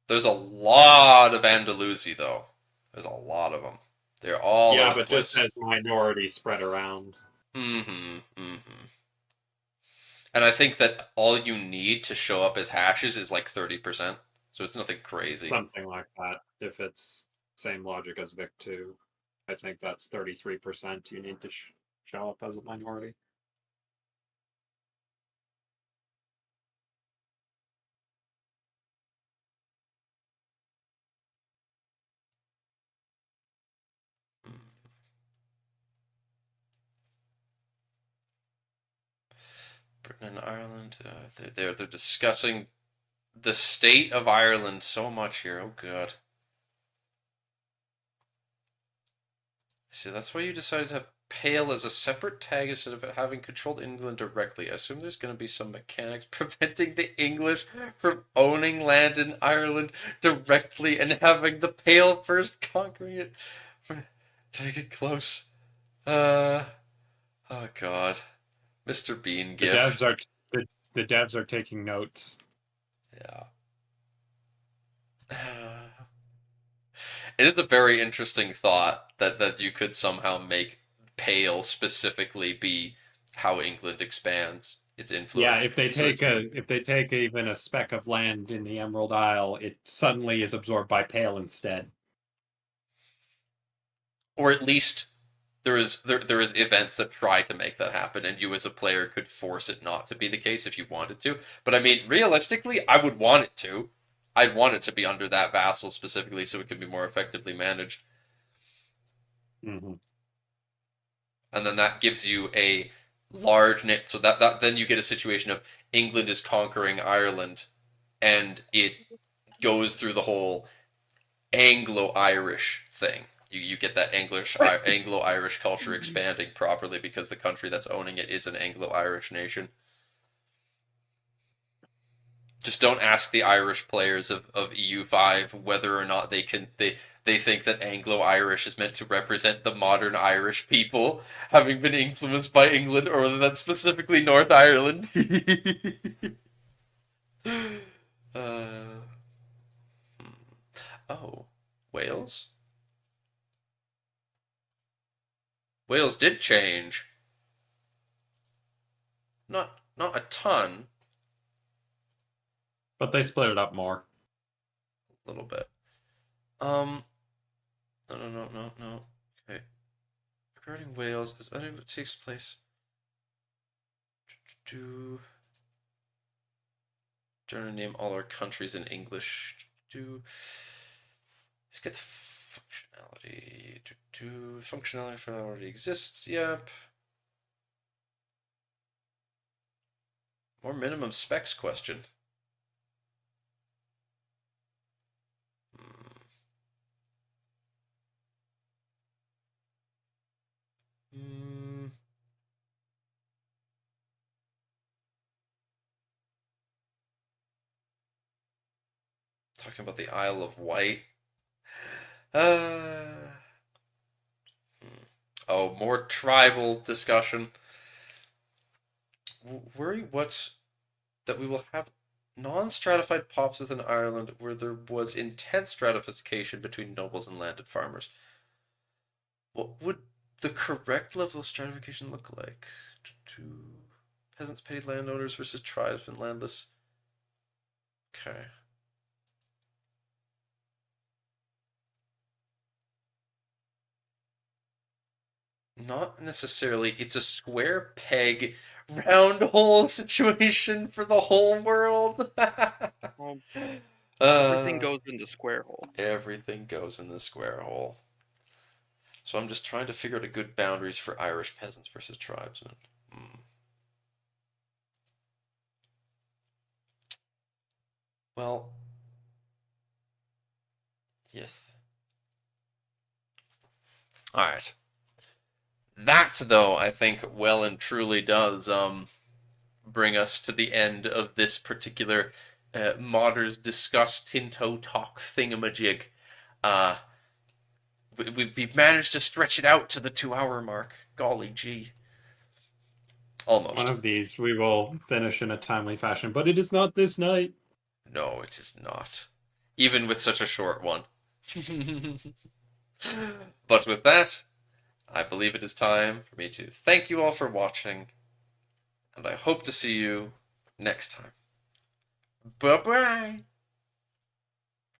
There's a lot of Andalusi though. There's a lot of them. They're all
Yeah,
over the
but just
place.
as minority spread around.
Mm-hmm. Mm-hmm. And I think that all you need to show up as hashes is like 30%. So it's nothing crazy.
Something like that. If it's same logic as Vic 2, I think that's 33% you need to show up as a minority.
Britain and Ireland. They're discussing the state of Ireland so much here. Oh god. See, that's why you decided to have Pale as a separate tag instead of it having controlled England directly. I assume there's going to be some mechanics preventing the English from owning land in Ireland directly and having the Pale first conquering it. Take it close. Uh. Oh god. Mr. Bean
The
gif.
devs are the devs are taking notes.
Yeah. It is a very interesting thought that you could somehow make Pale specifically be how England expands its
Yeah,
influence.
if they
So,
take even a speck of land in the Emerald Isle, it suddenly is absorbed by Pale instead.
or at least there is events that try to make that happen, and you as a player could force it not to be the case if you wanted to. But I mean, realistically, I would want it to. I'd want it to be under that vassal specifically so it can be more effectively managed.
Hmm.
And then that gives you a large net. So that then you get a situation of England is conquering Ireland, and it goes through the whole Anglo-Irish thing. You get that Anglo-Irish culture expanding properly because the country that's owning it is an Anglo-Irish nation. Just don't ask the Irish players of EU5 whether or not they think that Anglo-Irish is meant to represent the modern Irish people, having been influenced by England, or whether that's specifically North Ireland. uh, oh, Wales? Wales did change. Not a ton,
But they split it up more.
a little bit. Um, no. Okay. Regarding Wales, is that what takes place? Do trying to name all our countries in English. Let's get the functionality. Functionality for that already exists. Yep. More minimum specs question. Hmm. Talking about the Isle of Wight. Uh. Oh, more tribal discussion. Worry what that we will have non-stratified pops within Ireland where there was intense stratification between nobles and landed farmers. What would the correct level of stratification look like? To peasants paid landowners versus tribesmen landless. Okay. Not necessarily. It's a square peg, round hole situation for the whole world.
Well, everything
Uh,
goes in the square hole.
everything goes in the square hole. So I'm just trying to figure out a good boundaries for Irish peasants versus tribesmen. Hmm. Well, yes. All right. That though, I think, well and truly does bring us to the end of this particular Modders Discuss Tinto Talks thingamajig. Uh, we've managed to stretch it out to the 2 hour mark. Golly gee.
One
Almost.
of these we will finish in a timely fashion, but it is not this night.
No, it is not. Even with such a short one. But with that, I believe it is time for me to thank you all for watching, and I hope to see you next time. Bye bye.